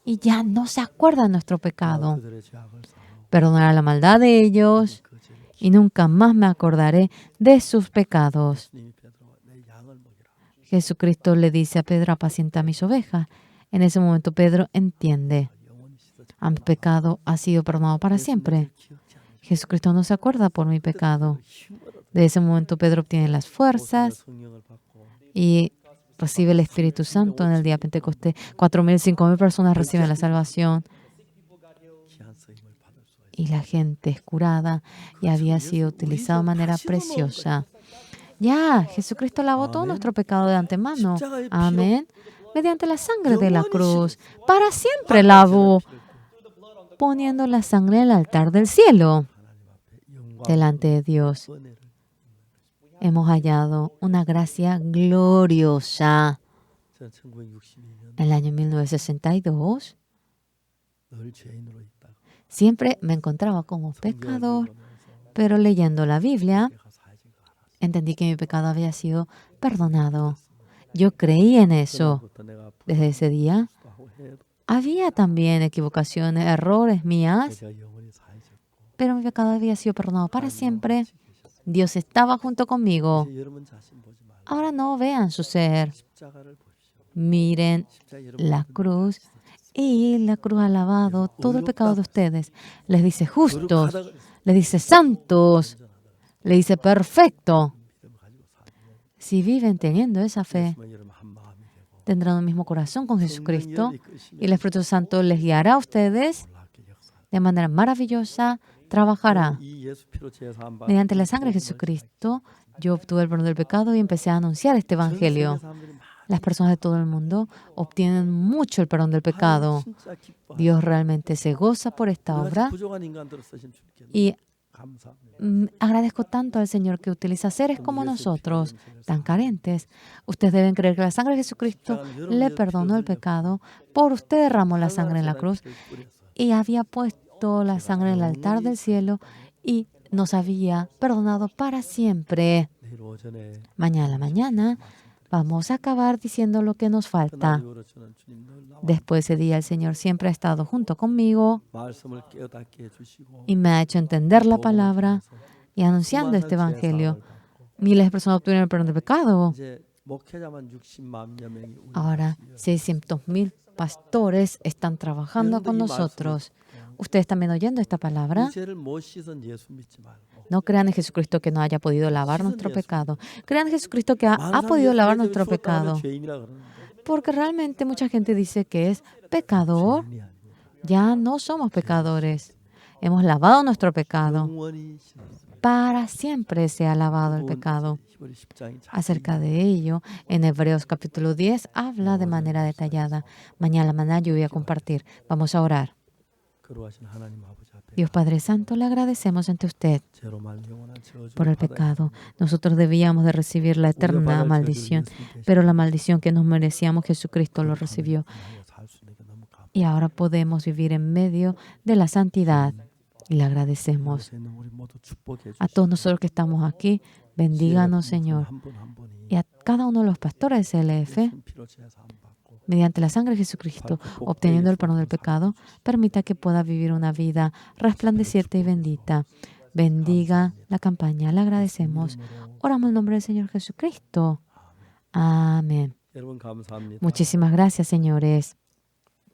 Y ya no se acuerda de nuestro pecado. 그들의 죄악을 사하고 Perdonará la maldad de ellos 거제를 y nunca más me acordaré de sus pecados. 예수님이 베드로가 내 양을 먹이라. Jesucristo le dice a Pedro, apacienta mis ovejas. En ese momento Pedro entiende, 영원히 씻어져. mi pecado ha sido perdonado para siempre. 기억지 않으시고 Jesucristo no se acuerda por mi pecado. De ese momento Pedro obtiene las fuerzas 성령을 받고 y recibe el Espíritu Santo en el día de Pentecostés. 4.000, 5.000 personas reciben la salvación 귀한 쓰임을 받을 수가 있어요. y la gente es curada y había sido utilizado de manera preciosa. Ya, Jesucristo lavó todo nuestro pecado de antemano. Amén. Mediante la sangre de la cruz. Para siempre lavó, poniendo la sangre en el altar del cielo. Delante de Dios 은혜를 hemos hallado una gracia gloriosa. 저는 1962년 En el año 1962, 늘 죄인으로 있다가 siempre me encontraba como pecador, pero leyendo la Biblia, 내가 사해진 거 알았어요. entendí que mi pecado había sido perdonado. Yo creí en eso. 그때부터 내가 Desde ese día, 하고 해도 había también equivocaciones, errores mías, 내가 영원히 사해졌고 pero mi pecado había sido perdonado para siempre. Dios estaba junto conmigo. 이제 여러분 자신 보지 말고 Ahora no vean su ser. 십자가를 보십시오. Miren 십자가 여러분 la cruz y la cruz ha lavado todo el pecado de ustedes. Les dice justos, 거룩하다 les dice santos, les dice perfecto. 믿음 가지고 사는 Si viven teniendo esa fe, 예수만 여러분 한 마음이 되고 tendrán un mismo corazón con Jesucristo 성령이 이끄시면 y el Espíritu Santo les guiará a ustedes 놀랍게 역사하는 de manera maravillosa, trabajará. 이 예수 피로 제사한 바 Mediante la sangre de Jesucristo, yo obtuve el perdón del pecado y empecé a anunciar este 전 세계 evangelio. 사람들이 많이 Las personas de todo el mundo obtienen mucho el perdón del pecado. 진짜 기뻐하는 Dios realmente se goza por esta 우리 같이 obra 부족한 인간들을 쓰신 주님께 y 감사합니다. agradezco tanto al Señor que utiliza seres como nosotros, tan carentes. Ustedes deben creer que la sangre de Jesucristo le perdonó el pecado. Por usted derramó la sangre en la cruz y había puesto la sangre en el altar del cielo y nos había perdonado para siempre. 내일 오전에 Mañana a la mañana vamos a acabar diciendo lo que nos 그날 falta. 이후로 저는 주님 늘 나와 Después de ese día, el Señor siempre ha estado junto conmigo 말씀을 깨닫게 해주시고 y me ha hecho entender la 복음을 palabra 통해서 y anunciando este 수많은 evangelio. 제사함을 받고 Miles de personas obtuvieron el perdón de pecado. 이제 목회자만 60만여 명이 우리 Ahora, 600,000 pastores están trabajando con nosotros. Ustedes también oyendo esta palabra, 이 죄를 못 씻은 예수 믿지 말고 no crean en Jesucristo que no haya podido lavar nuestro pecado. Crean en Jesucristo que ha 많은 podido 사람들이 lavar 예수 nuestro 믿었다고 하면 pecado. 죄인이라 그러는데 Porque realmente mucha gente dice que es pecador. 죄인이 아닙니다. Ya no somos pecadores. Hemos lavado nuestro pecado. 영원히 씻었습니다. Para siempre se ha lavado el pecado. 히브리 10장이 Acerca de ello, en Hebreos capítulo 10 habla de manera detallada. Mañana yo voy a compartir. Vamos a orar. 거룩하신 하나님 아버지 앞에 Dios Padre Santo, le agradecemos ante usted 죄로 말미 영원한 저주를 por el 받아야 pecado. Nosotros debíamos de recibir la 우리가 eterna 받을 maldición, 저주를 예수님께서 pero la maldición que nos merecíamos, Jesucristo lo recibió. 감당하여 살 수 있는 게 너무 감사합니다. Y ahora podemos vivir en medio de la santidad. Y le agradecemos. 이곳에 있는 우리 모두 축복해 A 주시고 todos nosotros que estamos aquí, bendíganos, Señor. 한 분 한 분이 Y a cada uno de los pastores de CLF, 예수님 피로 제사함 받고 mediante la sangre de Jesucristo, obteniendo el perdón del pecado, permita que pueda vivir una vida resplandeciente y bendita. Bendiga la campaña. Le agradecemos. Oramos en el nombre del Señor Jesucristo. Amén. 여러분 감사합니다. Muchísimas gracias, señores.